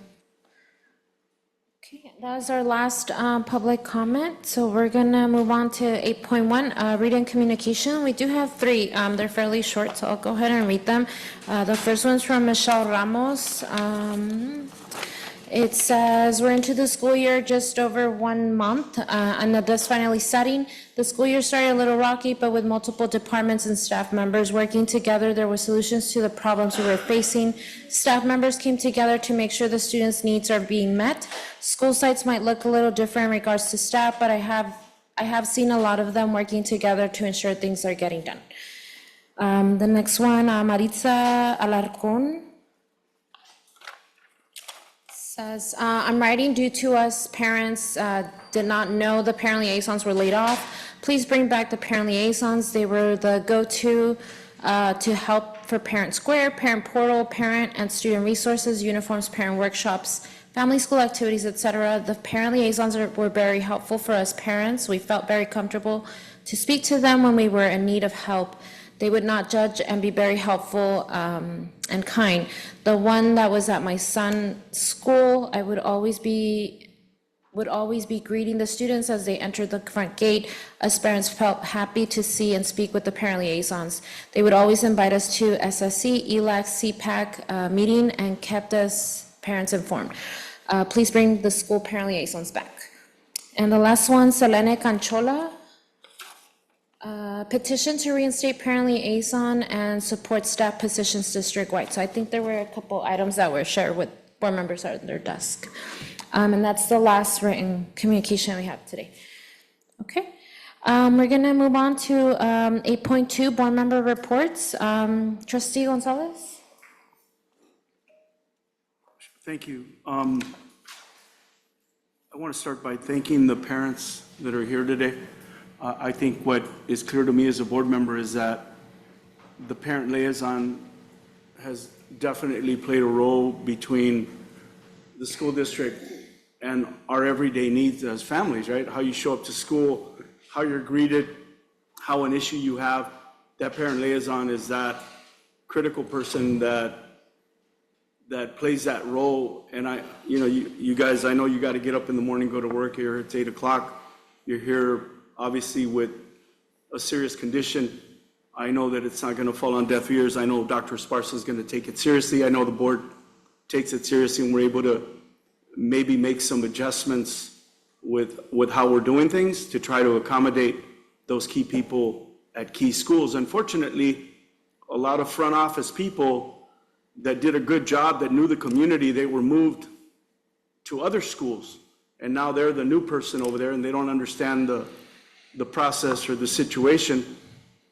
Speaker 1: Okay, that was our last public comment, so we're gonna move on to 8.1, reading communication. We do have 3, they're fairly short, so I'll go ahead and read them. The first one's from Michelle Ramos. It says, we're into the school year just over 1 month, and the dust finally setting. The school year started a little rocky, but with multiple departments and staff members working together, there were solutions to the problems we were facing. Staff members came together to make sure the students' needs are being met. School sites might look a little different in regards to staff, but I have seen a lot of them working together to ensure things are getting done. The next one, Maritza Alarcón. Says, I'm writing due to us parents did not know the parent liaisons were laid off. Please bring back the parent liaisons. They were the go-to to help for Parent Square, Parent Portal, parent and student resources, uniforms, parent workshops, family school activities, etc. The parent liaisons were very helpful for us parents. We felt very comfortable to speak to them when we were in need of help. They would not judge and be very helpful and kind. The one that was at my son's school, I would always be greeting the students as they entered the front gate. Us parents felt happy to see and speak with the parent liaisons. They would always invite us to SSC, ELAC, CPAC meeting and kept us parents informed. Please bring the school parent liaisons back. And the last one, Selene Canchola. Petition to reinstate parent liaison and support staff positions district-wide. So I think there were a couple items that were shared with board members at their desk. And that's the last written communication we have today. Okay. We're gonna move on to 8.2, board member reports. Trustee Gonzalez?
Speaker 17: Thank you. I want to start by thanking the parents that are here today. I think what is clear to me as a board member is that the parent liaison has definitely played a role between the school district and our everyday needs as families, right? How you show up to school, how you're greeted, how an issue you have. That parent liaison is that critical person that plays that role. And you guys, I know you got to get up in the morning, go to work here. It's 8 o'clock. You're here obviously with a serious condition. I know that it's not going to fall on deaf ears. I know Dr. Esparza is going to take it seriously. I know the board takes it seriously, and we're able to maybe make some adjustments with how we're doing things to try to accommodate those key people at key schools. Unfortunately, a lot of front office people that did a good job, that knew the community, they were moved to other schools. And now they're the new person over there, and they don't understand the process or the situation.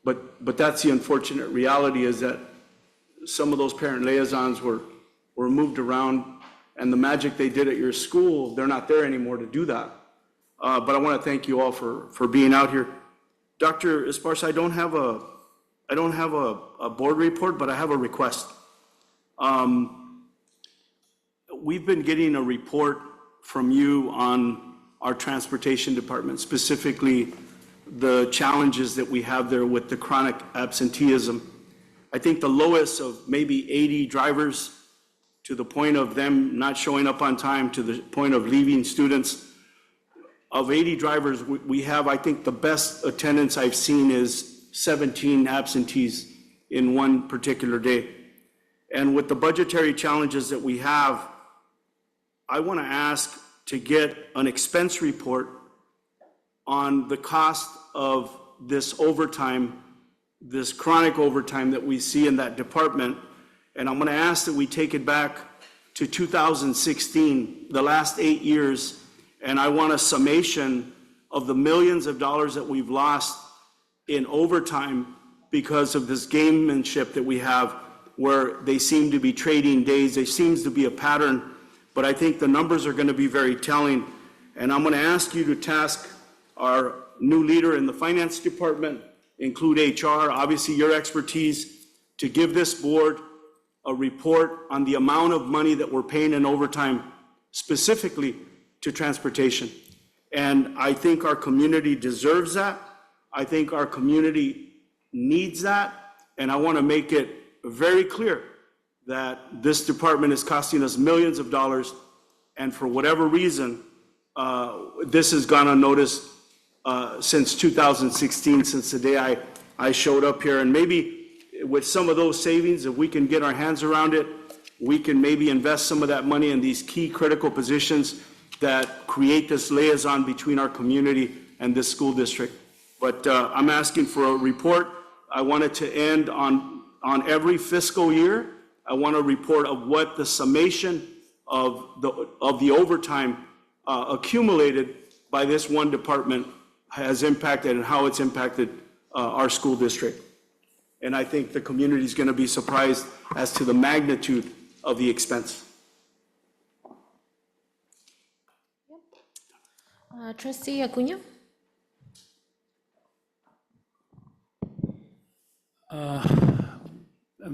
Speaker 17: But that's the unfortunate reality, is that some of those parent liaisons were moved around, and the magic they did at your school, they're not there anymore to do that. But I want to thank you all for being out here. Dr. Esparza, I don't have a board report, but I have a request. We've been getting a report from you on our transportation department, specifically the challenges that we have there with the chronic absenteeism. I think the lowest of maybe 80 drivers, to the point of them not showing up on time, to the point of leaving students. Of 80 drivers, we have, I think the best attendance I've seen is 17 absentees in one particular day. And with the budgetary challenges that we have, I want to ask to get an expense report on the cost of this overtime, this chronic overtime that we see in that department. And I'm going to ask that we take it back to 2016, the last 8 years, and I want a summation of the millions of dollars that we've lost in overtime because of this gamemanship that we have, where they seem to be trading days. There seems to be a pattern, but I think the numbers are going to be very telling. And I'm going to ask you to task our new leader in the finance department, include HR, obviously your expertise, to give this board a report on the amount of money that we're paying in overtime, specifically to transportation. And I think our community deserves that. I think our community needs that. And I want to make it very clear that this department is costing us millions of dollars. And for whatever reason, this has gone unnoticed since 2016, since the day I showed up here. And maybe with some of those savings, if we can get our hands around it, we can maybe invest some of that money in these key critical positions that create this liaison between our community and this school district. But I'm asking for a report. I want it to end on every fiscal year. I want a report of what the summation of the overtime accumulated by this one department has impacted, and how it's impacted our school district. And I think the community is going to be surprised as to the magnitude of the expense.
Speaker 1: Trustee Acuña?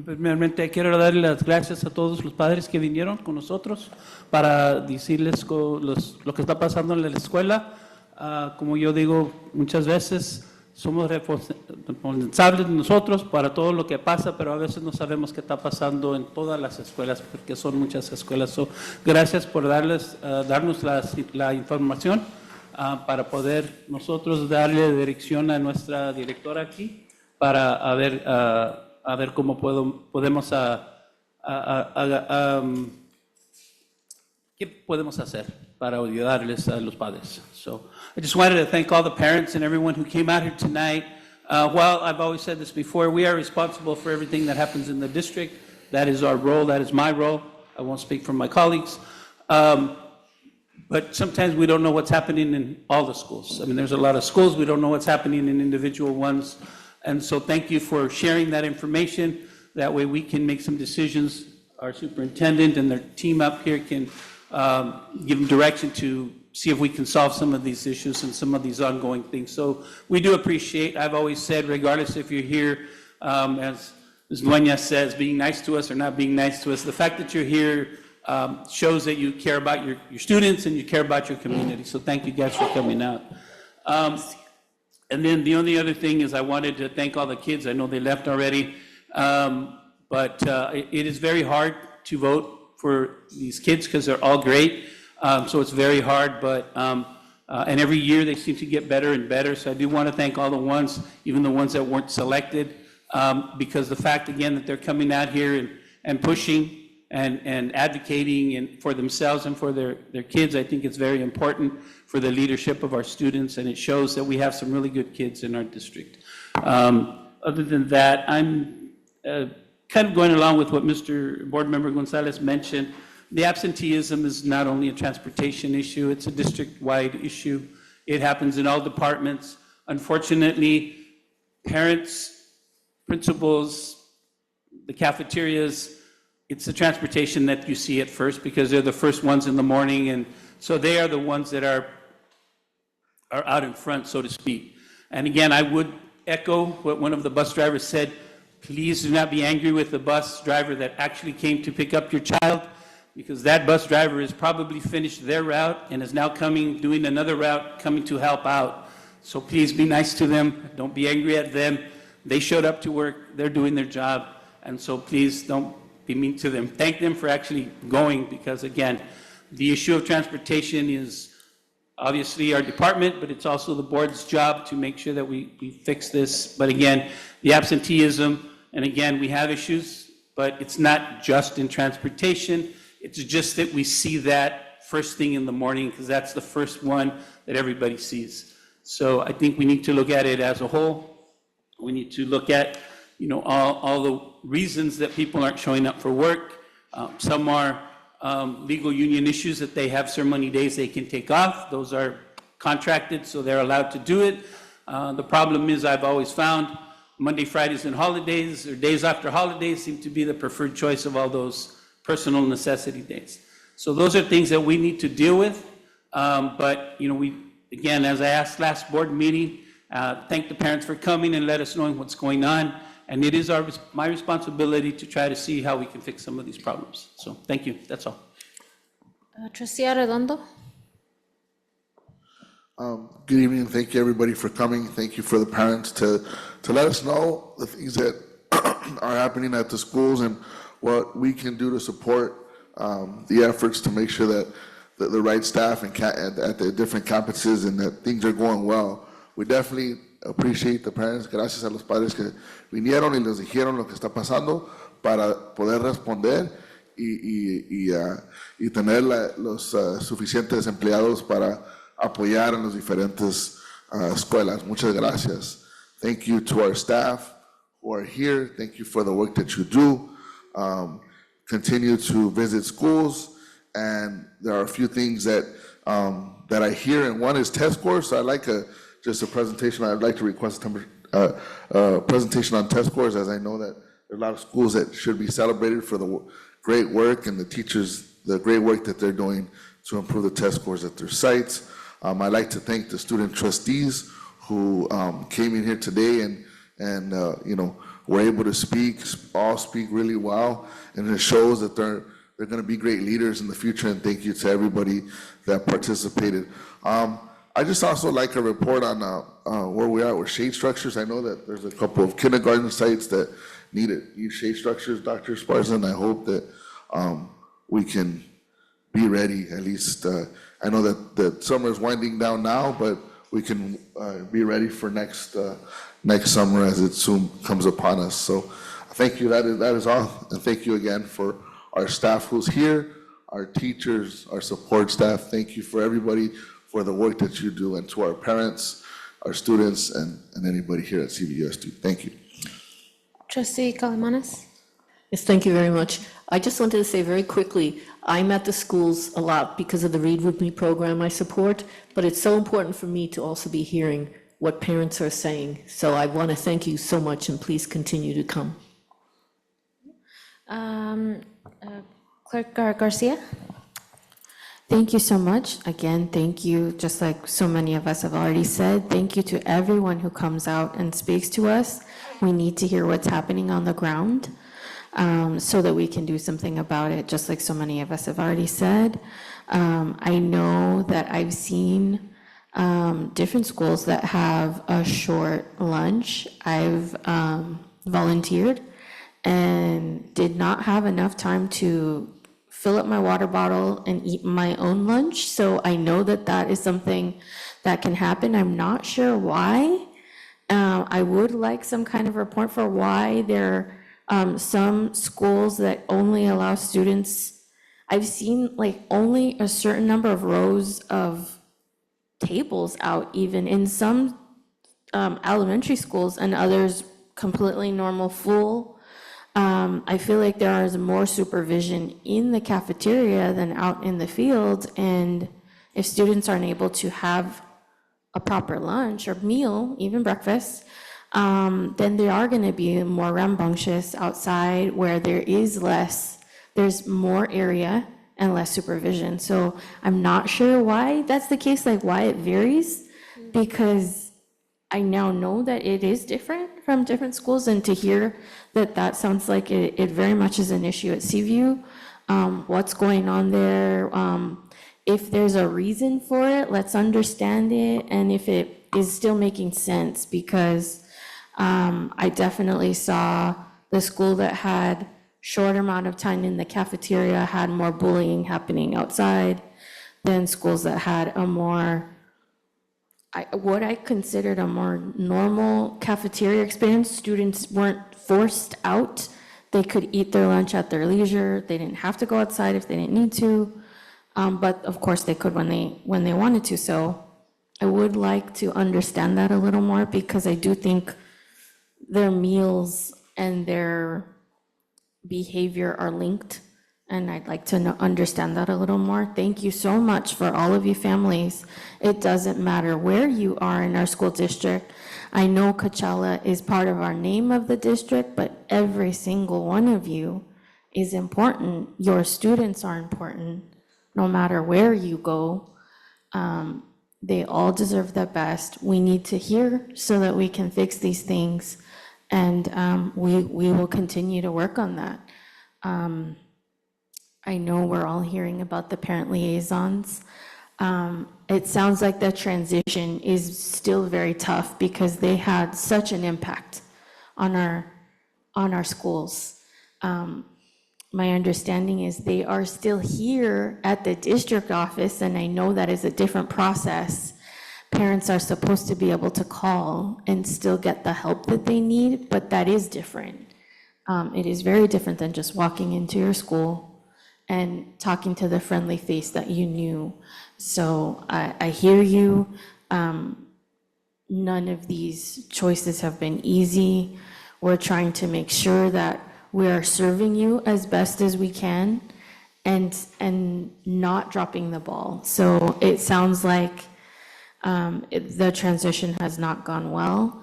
Speaker 9: Primeramente quiero darle las gracias a todos los padres que vinieron con nosotros para decirles lo que está pasando en la escuela. Como yo digo muchas veces, somos responsables nosotros para todo lo que pasa, pero a veces no sabemos qué está pasando en todas las escuelas, porque son muchas escuelas. Gracias por darnos la información para poder nosotros darle dirección a nuestra directora aquí para a ver cómo podemos ¿qué podemos hacer? para ayudarles a los padres. So I just wanted to thank all the parents and everyone who came out here tonight. While I've always said this before, we are responsible for everything that happens in the district. That is our role, that is my role. I won't speak for my colleagues. But sometimes we don't know what's happening in all the schools. I mean, there's a lot of schools, we don't know what's happening in individual ones. And so thank you for sharing that information. That way we can make some decisions. Our superintendent and their team up here can give them direction to see if we can solve some of these issues and some of these ongoing things. So we do appreciate, I've always said, regardless if you're here, as Dueña says, being nice to us or not being nice to us, the fact that you're here shows that you care about your students and you care about your community. So thank you guys for coming out. And then the only other thing is I wanted to thank all the kids. I know they left already, but it is very hard to vote for these kids because they're all great. So it's very hard, but and every year they seem to get better and better. So I do want to thank all the ones, even the ones that weren't selected, because the fact, again, that they're coming out here and pushing and advocating and for themselves and for their kids, I think it's very important for the leadership of our students, and it shows that we have some really good kids in our district. Other than that, I'm kind of going along with what Mr. Board Member Gonzalez mentioned. The absenteeism is not only a transportation issue, it's a district-wide issue. It happens in all departments. Unfortunately, parents, principals, the cafeterias, it's the transportation that you see at first because they're the first ones in the morning, and so they are the ones that are out in front, so to speak. And again, I would echo what one of the bus drivers said. Please do not be angry with the bus driver that actually came to pick up your child, because that bus driver has probably finished their route and is now doing another route, coming to help out. So please be nice to them. Don't be angry at them. They showed up to work. They're doing their job. And so please don't be mean to them. Thank them for actually going, because again, the issue of transportation is obviously our department, but it's also the board's job to make sure that we fix this. But again, the absenteeism, and again, we have issues, but it's not just in transportation. It's just that we see that first thing in the morning because that's the first one that everybody sees. So I think we need to look at it as a whole. We need to look at, all the reasons that people aren't showing up for work. Some are legal union issues that they have ceremony days they can take off. Those are contracted, so they're allowed to do it. The problem is, I've always found Monday, Fridays, and holidays, or days after holidays, seem to be the preferred choice of all those personal necessity days. So those are things that we need to deal with. But, we, again, as I asked last board meeting, thank the parents for coming and let us know what's going on. And it is my responsibility to try to see how we can fix some of these problems. So thank you, that's all.
Speaker 1: Trustee Arredondo?
Speaker 2: Good evening, thank you everybody for coming. Thank you for the parents to let us know the things that are happening at the schools and what we can do to support the efforts to make sure that the right staff and at the different campuses and that things are going well. We definitely appreciate the parents. Gracias a los padres que vinieron y les dijeron lo que está pasando para poder responder y tener los suficientes empleados para apoyar en las diferentes escuelas. Muchas gracias. Thank you to our staff who are here. Thank you for the work that you do. Continue to visit schools, and there are a few things that I hear, and one is test scores. So I'd like just a presentation. I'd like to request a presentation on test scores, as I know that there are a lot of schools that should be celebrated for the great work and the teachers, the great work that they're doing to improve the test scores at their sites. I'd like to thank the student trustees who came in here today and were able to all speak really well, and it shows that they're going to be great leaders in the future, and thank you to everybody that participated. I just also like a report on where we are with shade structures. I know that there's a couple of kindergarten sites that need shade structures, Dr. Esparza, and I hope that we can be ready at least. I know that summer is winding down now, but we can be ready for next summer as it soon comes upon us. So thank you, that is all, and thank you again for our staff who's here, our teachers, our support staff. Thank you for everybody for the work that you do, and to our parents, our students, and anybody here at CVUSD. Thank you.
Speaker 1: Trustee Calamanes?
Speaker 4: Yes, thank you very much. I just wanted to say very quickly, I'm at the schools a lot because of the Read With Me program I support, but it's so important for me to also be hearing what parents are saying. So I want to thank you so much, and please continue to come.
Speaker 1: Clerk Garcia?
Speaker 16: Thank you so much. Again, thank you, just like so many of us have already said, thank you to everyone who comes out and speaks to us. We need to hear what's happening on the ground so that we can do something about it, just like so many of us have already said. I know that I've seen different schools that have a short lunch. I've volunteered and did not have enough time to fill up my water bottle and eat my own lunch. So I know that that is something that can happen. I'm not sure why. I would like some kind of report for why there are some schools that only allow students. I've seen like only a certain number of rows of tables out, even in some elementary schools, and others completely normal full. I feel like there is more supervision in the cafeteria than out in the field, and if students aren't able to have a proper lunch or meal, even breakfast, then they are going to be more rambunctious outside where there's more area and less supervision. So I'm not sure why that's the case, like why it varies, because I now know that it is different from different schools, and to hear that that sounds like it very much is an issue at CVU. What's going on there? If there's a reason for it, let's understand it, and if it is still making sense, because I definitely saw the school that had short amount of time in the cafeteria had more bullying happening outside than schools that had a more, what I considered a more normal cafeteria experience. Students weren't forced out. They could eat their lunch at their leisure. They didn't have to go outside if they didn't need to. But of course they could when they wanted to. So I would like to understand that a little more, because I do think their meals and their behavior are linked, and I'd like to understand that a little more. Thank you so much for all of you families. It doesn't matter where you are in our school district. I know Coachella is part of our name of the district, but every single one of you is important. Your students are important, no matter where you go. They all deserve the best. We need to hear so that we can fix these things, and we will continue to work on that. I know we're all hearing about the parent liaisons. It sounds like the transition is still very tough, because they had such an impact on our schools. My understanding is they are still here at the district office, and I know that is a different process. Parents are supposed to be able to call and still get the help that they need, but that is different. It is very different than just walking into your school and talking to the friendly face that you knew. So I hear you. None of these choices have been easy. We're trying to make sure that we are serving you as best as we can, and not dropping the ball. So it sounds like the transition has not gone well.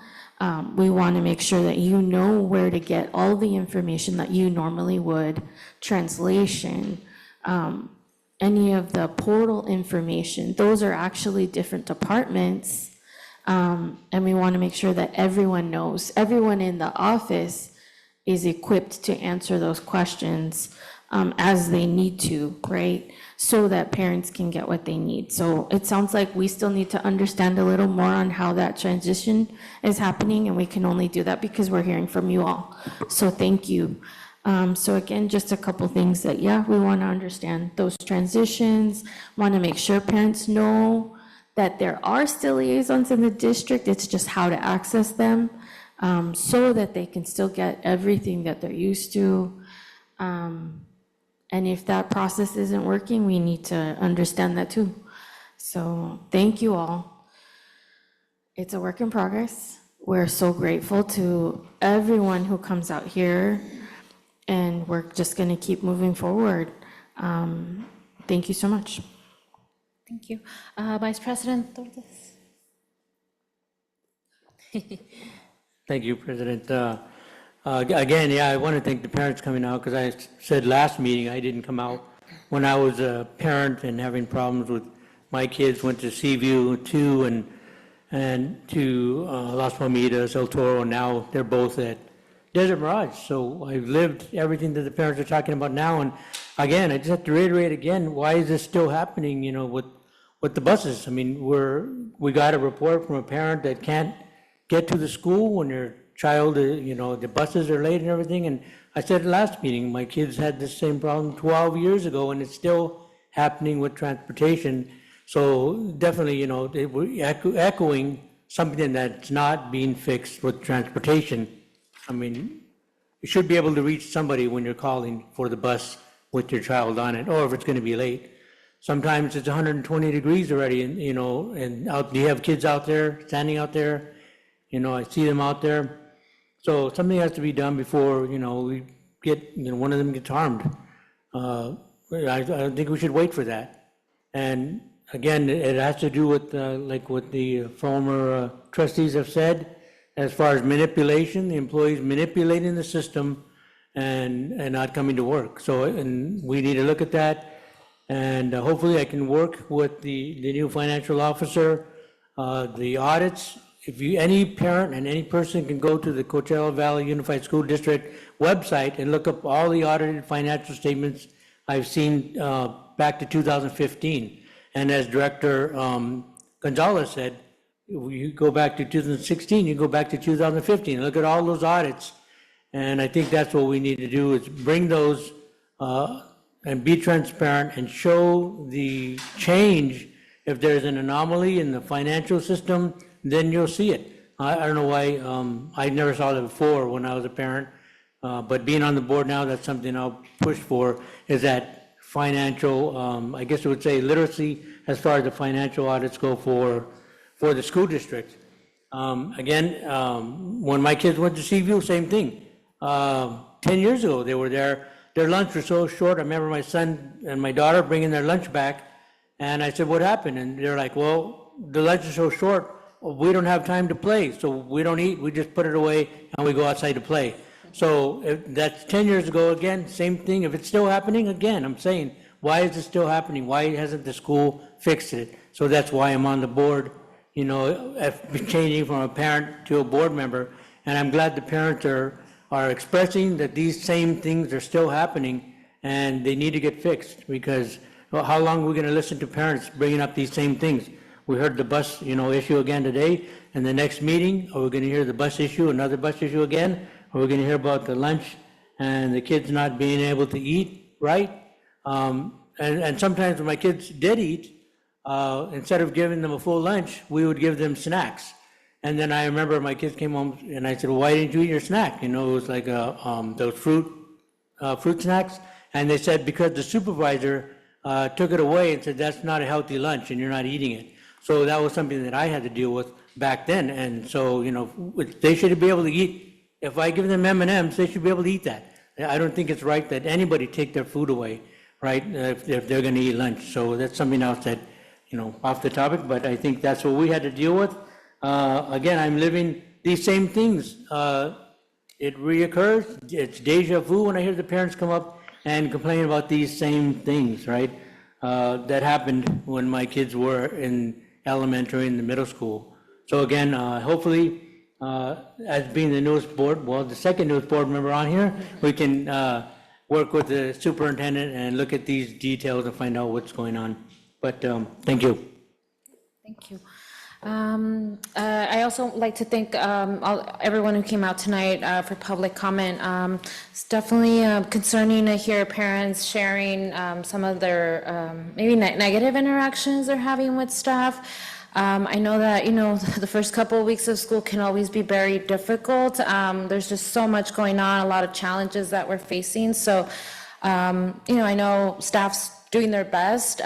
Speaker 16: We want to make sure that you know where to get all the information that you normally would, translation, any of the portal information. Those are actually different departments, and we want to make sure that everyone knows, everyone in the office is equipped to answer those questions as they need to, right? So that parents can get what they need. So it sounds like we still need to understand a little more on how that transition is happening, and we can only do that because we're hearing from you all. So thank you. So again, just a couple things that, yeah, we want to understand those transitions, want to make sure parents know that there are still liaisons in the district. It's just how to access them, so that they can still get everything that they're used to. And if that process isn't working, we need to understand that too. So thank you all. It's a work in progress. We're so grateful to everyone who comes out here, and we're just going to keep moving forward. Thank you so much.
Speaker 1: Thank you. Vice President Torres.
Speaker 13: Thank you, President. Again, yeah, I want to thank the parents coming out, because I said last meeting I didn't come out when I was a parent and having problems with my kids. Went to CVU 2 and to Las Palmitas, El Toro, and now they're both at Desert Mirage. So I've lived everything that the parents are talking about now. And again, I just have to reiterate again, why is this still happening, you know, with the buses? I mean, we got a report from a parent that can't get to the school when their child, you know, the buses are late and everything. And I said last meeting, my kids had the same problem 12 years ago, and it's still happening with transportation. So definitely, you know, we're echoing something that's not being fixed with transportation. I mean, you should be able to reach somebody when you're calling for the bus with your child on it, or if it's going to be late. Sometimes it's 120 degrees already, and you know, and you have kids out there, standing out there. You know, I see them out there. So something has to be done before, you know, we get, you know, one of them gets harmed. I think we should wait for that. And again, it has to do with, like what the former trustees have said, as far as manipulation, the employees manipulating the system and not coming to work. So, and we need to look at that. And hopefully I can work with the new financial officer, the audits. If any parent and any person can go to the Coachella Valley Unified School District website and look up all the audited financial statements I've seen back to 2015. And as Director Gonzalez said, if you go back to 2016, you go back to 2015, look at all those audits. And I think that's what we need to do, is bring those and be transparent and show the change. If there's an anomaly in the financial system, then you'll see it. I don't know why, I never saw that before when I was a parent, but being on the board now, that's something I'll push for, is that financial, I guess I would say literacy, as far as the financial audits go for the school district. Again, when my kids went to CVU, same thing. 10 years ago, they were there. Their lunch was so short. I remember my son and my daughter bringing their lunch back, and I said, what happened? And they're like, well, the lunch is so short, we don't have time to play, so we don't eat, we just put it away and we go outside to play. So that's 10 years ago. Again, same thing. If it's still happening, again, I'm saying, why is it still happening? Why hasn't the school fixed it? So that's why I'm on the board, you know, changing from a parent to a board member. And I'm glad the parents are expressing that these same things are still happening and they need to get fixed, because well, how long are we going to listen to parents bringing up these same things? We heard the bus, you know, issue again today, and the next meeting, are we going to hear the bus issue, another bus issue again? Are we going to hear about the lunch and the kids not being able to eat right? And sometimes when my kids did eat, instead of giving them a full lunch, we would give them snacks. And then I remember my kids came home and I said, well, why didn't you eat your snack? You know, it was like those fruit snacks. And they said, because the supervisor took it away and said, that's not a healthy lunch and you're not eating it. So that was something that I had to deal with back then. And so, you know, they should be able to eat. If I give them M&Ms, they should be able to eat that. I don't think it's right that anybody take their food away, right, if they're going to eat lunch. So that's something else that, you know, off the topic, but I think that's what we had to deal with. Again, I'm living these same things. It reoccurs. It's deja vu when I hear the parents come up and complain about these same things, right, that happened when my kids were in elementary and the middle school. So again, hopefully, as being the newest board, well, the second newest board member on here, we can work with the superintendent and look at these details and find out what's going on. But thank you.
Speaker 1: Thank you. I also like to thank everyone who came out tonight for public comment. It's definitely concerning to hear parents sharing some of their maybe negative interactions they're having with staff. I know that, you know, the first couple of weeks of school can always be very difficult. There's just so much going on, a lot of challenges that we're facing. So I know staff's doing their best,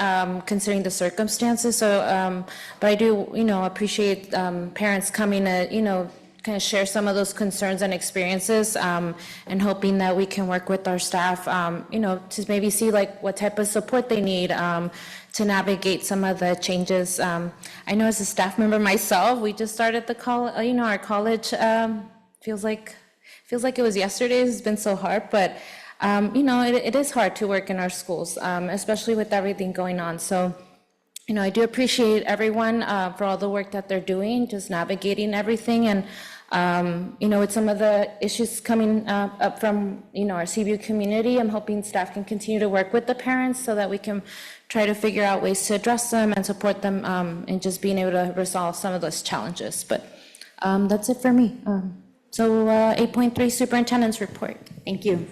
Speaker 1: considering the circumstances, so, but I do, appreciate, parents coming to, kind of share some of those concerns and experiences, and hoping that we can work with our staff, to maybe see like what type of support they need, to navigate some of the changes. I know as a staff member myself, we just started our college, feels like it was yesterday. It's been so hard, but it is hard to work in our schools, especially with everything going on. So, I do appreciate everyone for all the work that they're doing, just navigating everything, and with some of the issues coming up from our CVU community, I'm hoping staff can continue to work with the parents so that we can try to figure out ways to address them and support them in just being able to resolve some of those challenges. But that's it for me. So 8.3 Superintendent's Report.
Speaker 18: Thank you.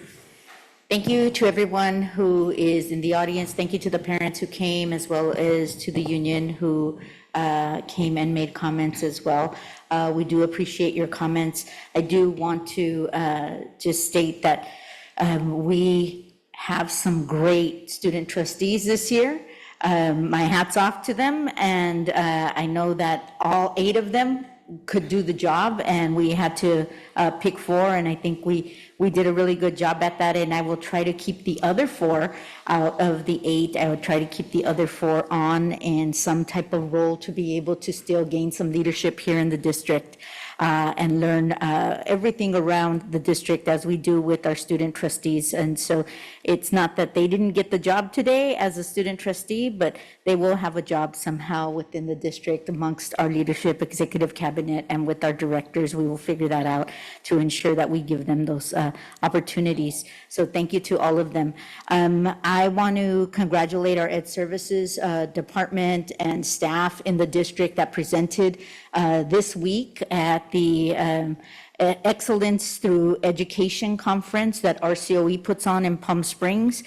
Speaker 18: Thank you to everyone who is in the audience. Thank you to the parents who came, as well as to the union who came and made comments as well. We do appreciate your comments. I do want to just state that we have some great student trustees this year. My hat's off to them, and I know that all 8 of them could do the job, and we had to pick 4, and I think we did a really good job at that, and I will try to keep the other 4 out of the 8. I would try to keep the other 4 on in some type of role to be able to still gain some leadership here in the district and learn everything around the district as we do with our student trustees. And so it's not that they didn't get the job today as a student trustee, but they will have a job somehow within the district amongst our leadership, executive cabinet, and with our directors. We will figure that out to ensure that we give them those opportunities. So thank you to all of them. I want to congratulate our Ed Services Department and staff in the district that presented this week at the Excellence Through Education Conference that RCOE puts on in Palm Springs.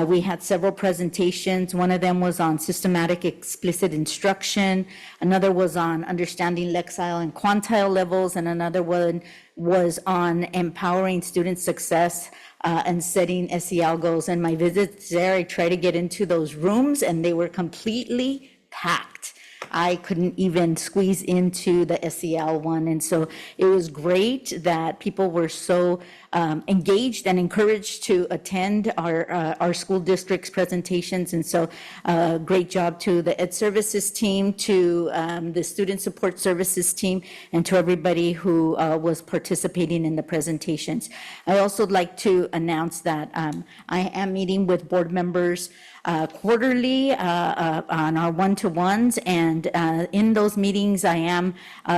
Speaker 18: We had several presentations. One of them was on systematic explicit instruction. Another was on understanding lexile and quantile levels. And another one was on empowering student success and setting SEL goals. And my visits there, I try to get into those rooms, and they were completely packed. I couldn't even squeeze into the SEL one. And so it was great that people were so engaged and encouraged to attend our school district's presentations. And so great job to the Ed Services team, to the Student Support Services team, and to everybody who was participating in the presentations. I also would like to announce that I am meeting with board members quarterly on our one-to-ones, and in those meetings I am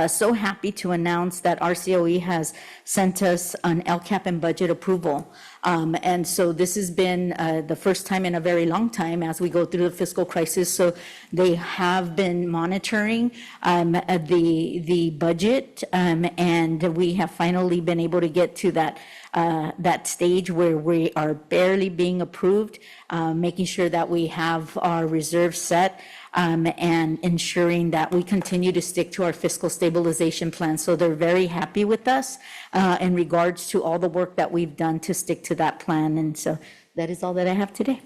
Speaker 18: so happy to announce that RCOE has sent us an LCAP and budget approval. And so this has been the first time in a very long time as we go through the fiscal crisis. So they have been monitoring the budget, and we have finally been able to get to that stage where we are barely being approved, making sure that we have our reserves set, and ensuring that we continue to stick to our fiscal stabilization plan. So they're very happy with us in regards to all the work that we've done to stick to that plan. And so that is all that I have today.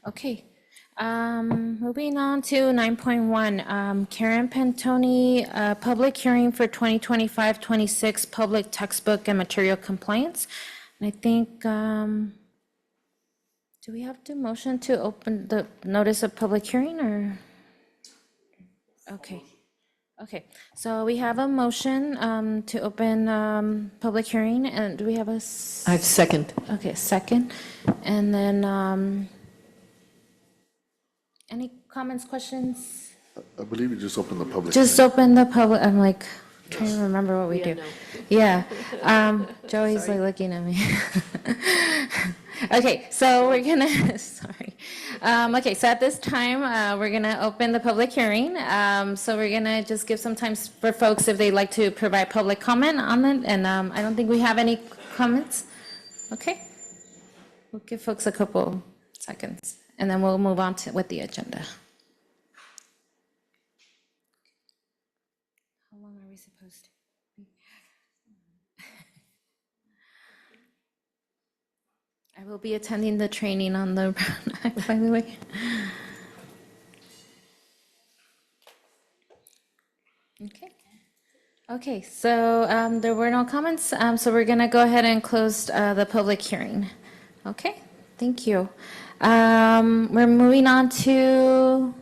Speaker 1: Okay. Moving on to 9.1, Karen Pantoni, public hearing for 2025-26 public textbook and material compliance. And I think, do we have to motion to open the notice of public hearing, or? Okay. Okay, so we have a motion to open public hearing, and do we have a?
Speaker 4: I have second.
Speaker 1: Okay, second. And then, any comments, questions?
Speaker 2: I believe you just opened the public.
Speaker 1: Just open the public, I'm like, trying to remember what we do. Yeah, Joey's like looking at me. Okay, so we're gonna, sorry. Okay, so at this time, we're gonna open the public hearing. So we're gonna just give some time for folks if they'd like to provide public comment on it. And I don't think we have any comments. Okay, we'll give folks a couple seconds, and then we'll move on with the agenda. How long are we supposed to? I will be attending the training on the Brown Act, by the way. Okay. Okay, so there were no comments, so we're going to go ahead and close the public hearing. Okay, thank you. We're moving on to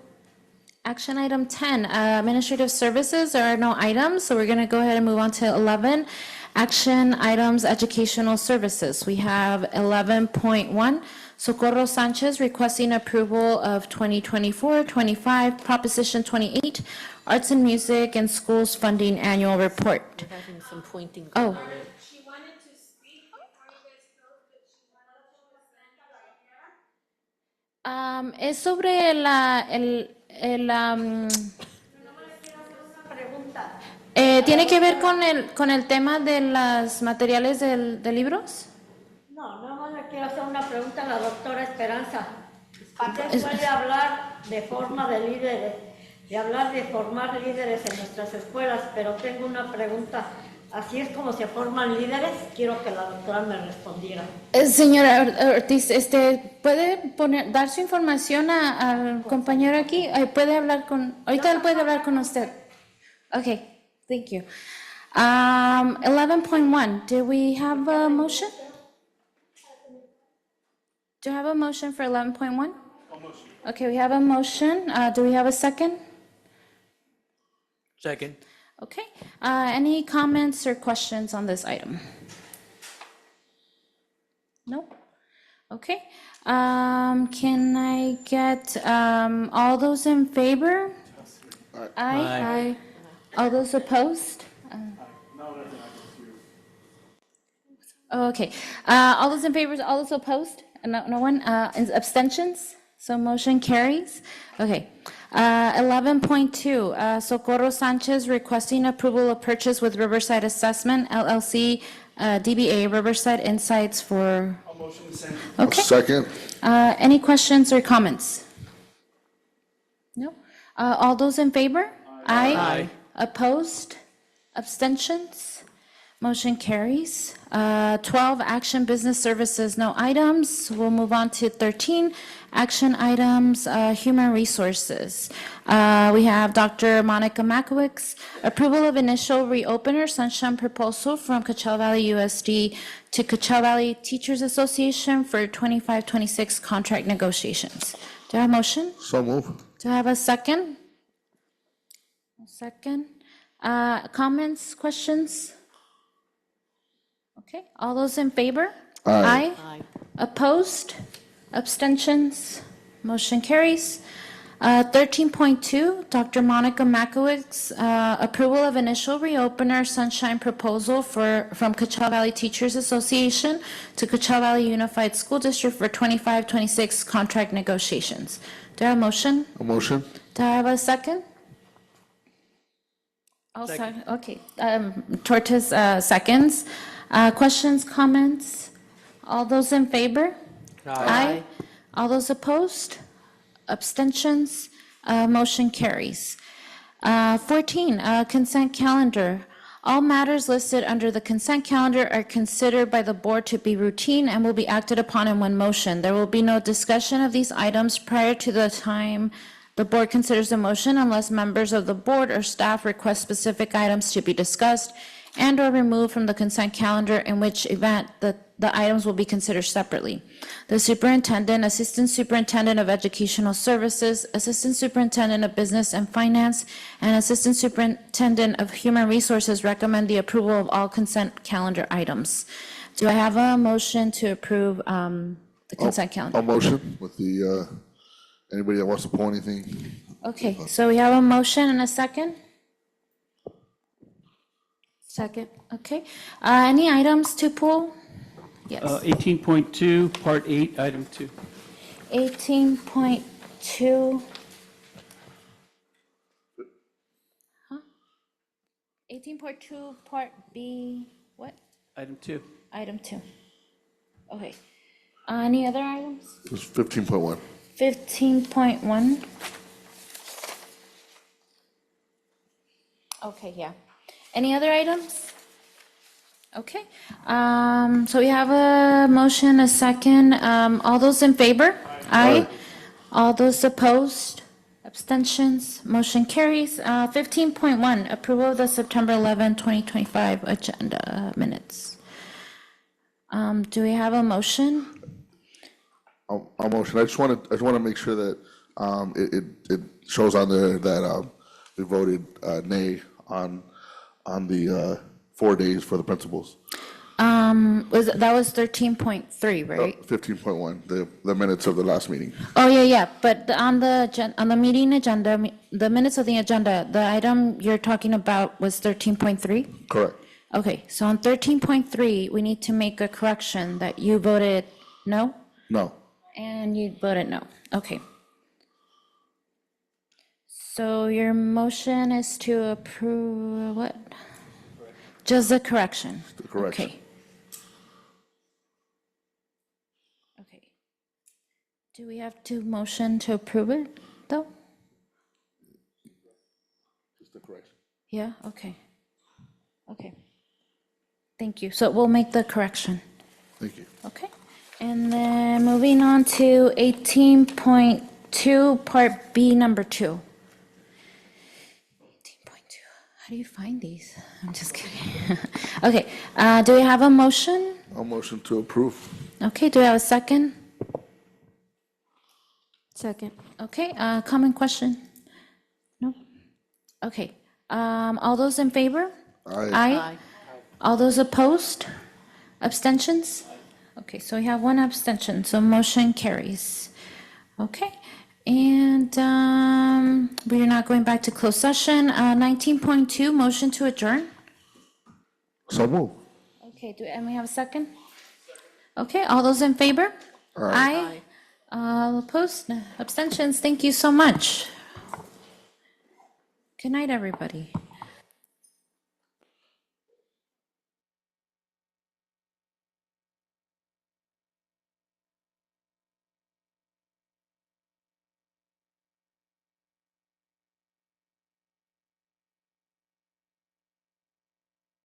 Speaker 1: action item 10, administrative services. There are no items, so we're going to go ahead and move on to 11, action items, educational services. We have 11.1, Socorro Sanchez requesting approval of 2024-25 Proposition 28, Arts and Music and Schools Funding Annual Report.
Speaker 4: We're having some pointing.
Speaker 1: Oh.
Speaker 15: She wanted to speak before you guys close, but she wanted to
Speaker 1: Es sobre ¿tiene que ver con el tema de los materiales de libros?
Speaker 11: No, nada más le quiero hacer una pregunta a la doctora Esperanza. ¿A qué suele hablar de forma de líderes, de hablar de formar líderes en nuestras escuelas? Pero tengo una pregunta. ¿Así es como se forman líderes? Quiero que la doctora me respondiera.
Speaker 1: Señora Ortiz, ¿puede dar su información al compañero aquí? ¿Puede hablar ahorita él puede hablar con usted? Okay, thank you. 11.1, do we have a motion? Do you have a motion for 11.1? Okay, we have a motion. Do we have a second?
Speaker 13: Second.
Speaker 1: Okay. Any comments or questions on this item? No? Okay. Can I get all those in favor? Aye. All those opposed? Okay. All those in favor, all those opposed? No one? Abstentions? So motion carries. Okay. 11.2, Socorro Sanchez requesting approval of purchase with Riverside Assessment, LLC, DBA Riverside Insights for... Okay.
Speaker 2: Second.
Speaker 1: Any questions or comments? No? All those in favor? Aye. Opposed? Abstentions? Motion carries. 12, Action Business Services, no items. We'll move on to 13, Action Items, Human Resources. We have Dr. Monica Makowicz, approval of initial reopener sunshine proposal from Coachella Valley USD to Coachella Valley Teachers Association for 25-26 contract negotiations. Do I have a motion?
Speaker 2: So move.
Speaker 1: Do I have a second? A second. Comments, questions? Okay, all those in favor?
Speaker 2: Aye.
Speaker 4: Aye.
Speaker 1: Opposed? Abstentions? Motion carries. 13.2, Dr. Monica Makowicz, approval of initial reopener sunshine proposal from Coachella Valley Teachers Association to Coachella Valley Unified School District for 25-26 contract negotiations. Do I have a motion?
Speaker 2: A motion.
Speaker 1: Do I have a second?
Speaker 13: Second.
Speaker 1: Okay, Torres seconds. Questions, comments? All those in favor? Aye. All those opposed? Abstentions? Motion carries. 14, consent calendar. All matters listed under the consent calendar are considered by the board to be routine and will be acted upon in one motion. There will be no discussion of these items prior to the time the board considers the motion unless members of the board or staff request specific items to be discussed and/or removed from the consent calendar, in which event the items will be considered separately. The superintendent, assistant superintendent of educational services, assistant superintendent of business and finance, and assistant superintendent of human resources recommend the approval of all consent calendar items. Do I have a motion to approve the consent calendar?
Speaker 2: A motion with the, anybody that wants to pull anything?
Speaker 1: Okay, so we have a motion and a second? Second, okay. Any items to pull? Yes.
Speaker 9: 18.2, Part 8, Item 2.
Speaker 1: 18.2. Huh? 18.2, Part B, what?
Speaker 9: Item 2.
Speaker 1: Item 2. Okay. Any other items?
Speaker 2: It was 15.1.
Speaker 1: 15.1. Okay, yeah. Any other items? Okay, so we have a motion, a second. All those in favor? Aye. All those opposed? Abstentions? Motion carries. 15.1, approval of the September 11, 2025 agenda minutes. Do we have a motion?
Speaker 2: I'll motion. I just want to make sure that it shows on there that we voted nay on the 4 days for the principals.
Speaker 1: That was 13.3, right?
Speaker 2: 15.1, the minutes of the last meeting.
Speaker 1: Oh, yeah, but on the meeting agenda, the minutes of the agenda, the item you're talking about was 13.3?
Speaker 2: Correct.
Speaker 1: Okay, so on 13.3, we need to make a correction that you voted no?
Speaker 2: No.
Speaker 1: And you voted no. Okay. So your motion is to approve what? Just the correction?
Speaker 2: The correction.
Speaker 1: Okay. Okay. Do we have to motion to approve it, though?
Speaker 2: Just the correction.
Speaker 1: Yeah, okay. Okay. Thank you. So we'll make the correction.
Speaker 2: Thank you.
Speaker 1: Okay. And then moving on to 18.2, Part B, number 2. 18.2. How do you find these? I'm just kidding. Okay. Do we have a motion?
Speaker 2: I'll motion to approve.
Speaker 1: Okay. Do we have a second?
Speaker 16: Second.
Speaker 1: Okay. Comment, question? No? Okay. All those in favor?
Speaker 2: Aye.
Speaker 1: All those opposed? Abstentions? Okay, so we have one abstention, so motion carries. Okay, and we are not going back to closed session. 19.2, motion to adjourn.
Speaker 2: So move.
Speaker 1: Okay, and we have a second? Okay, all those in favor? Aye. All opposed? No. Abstentions? Thank you so much. Good night, everybody.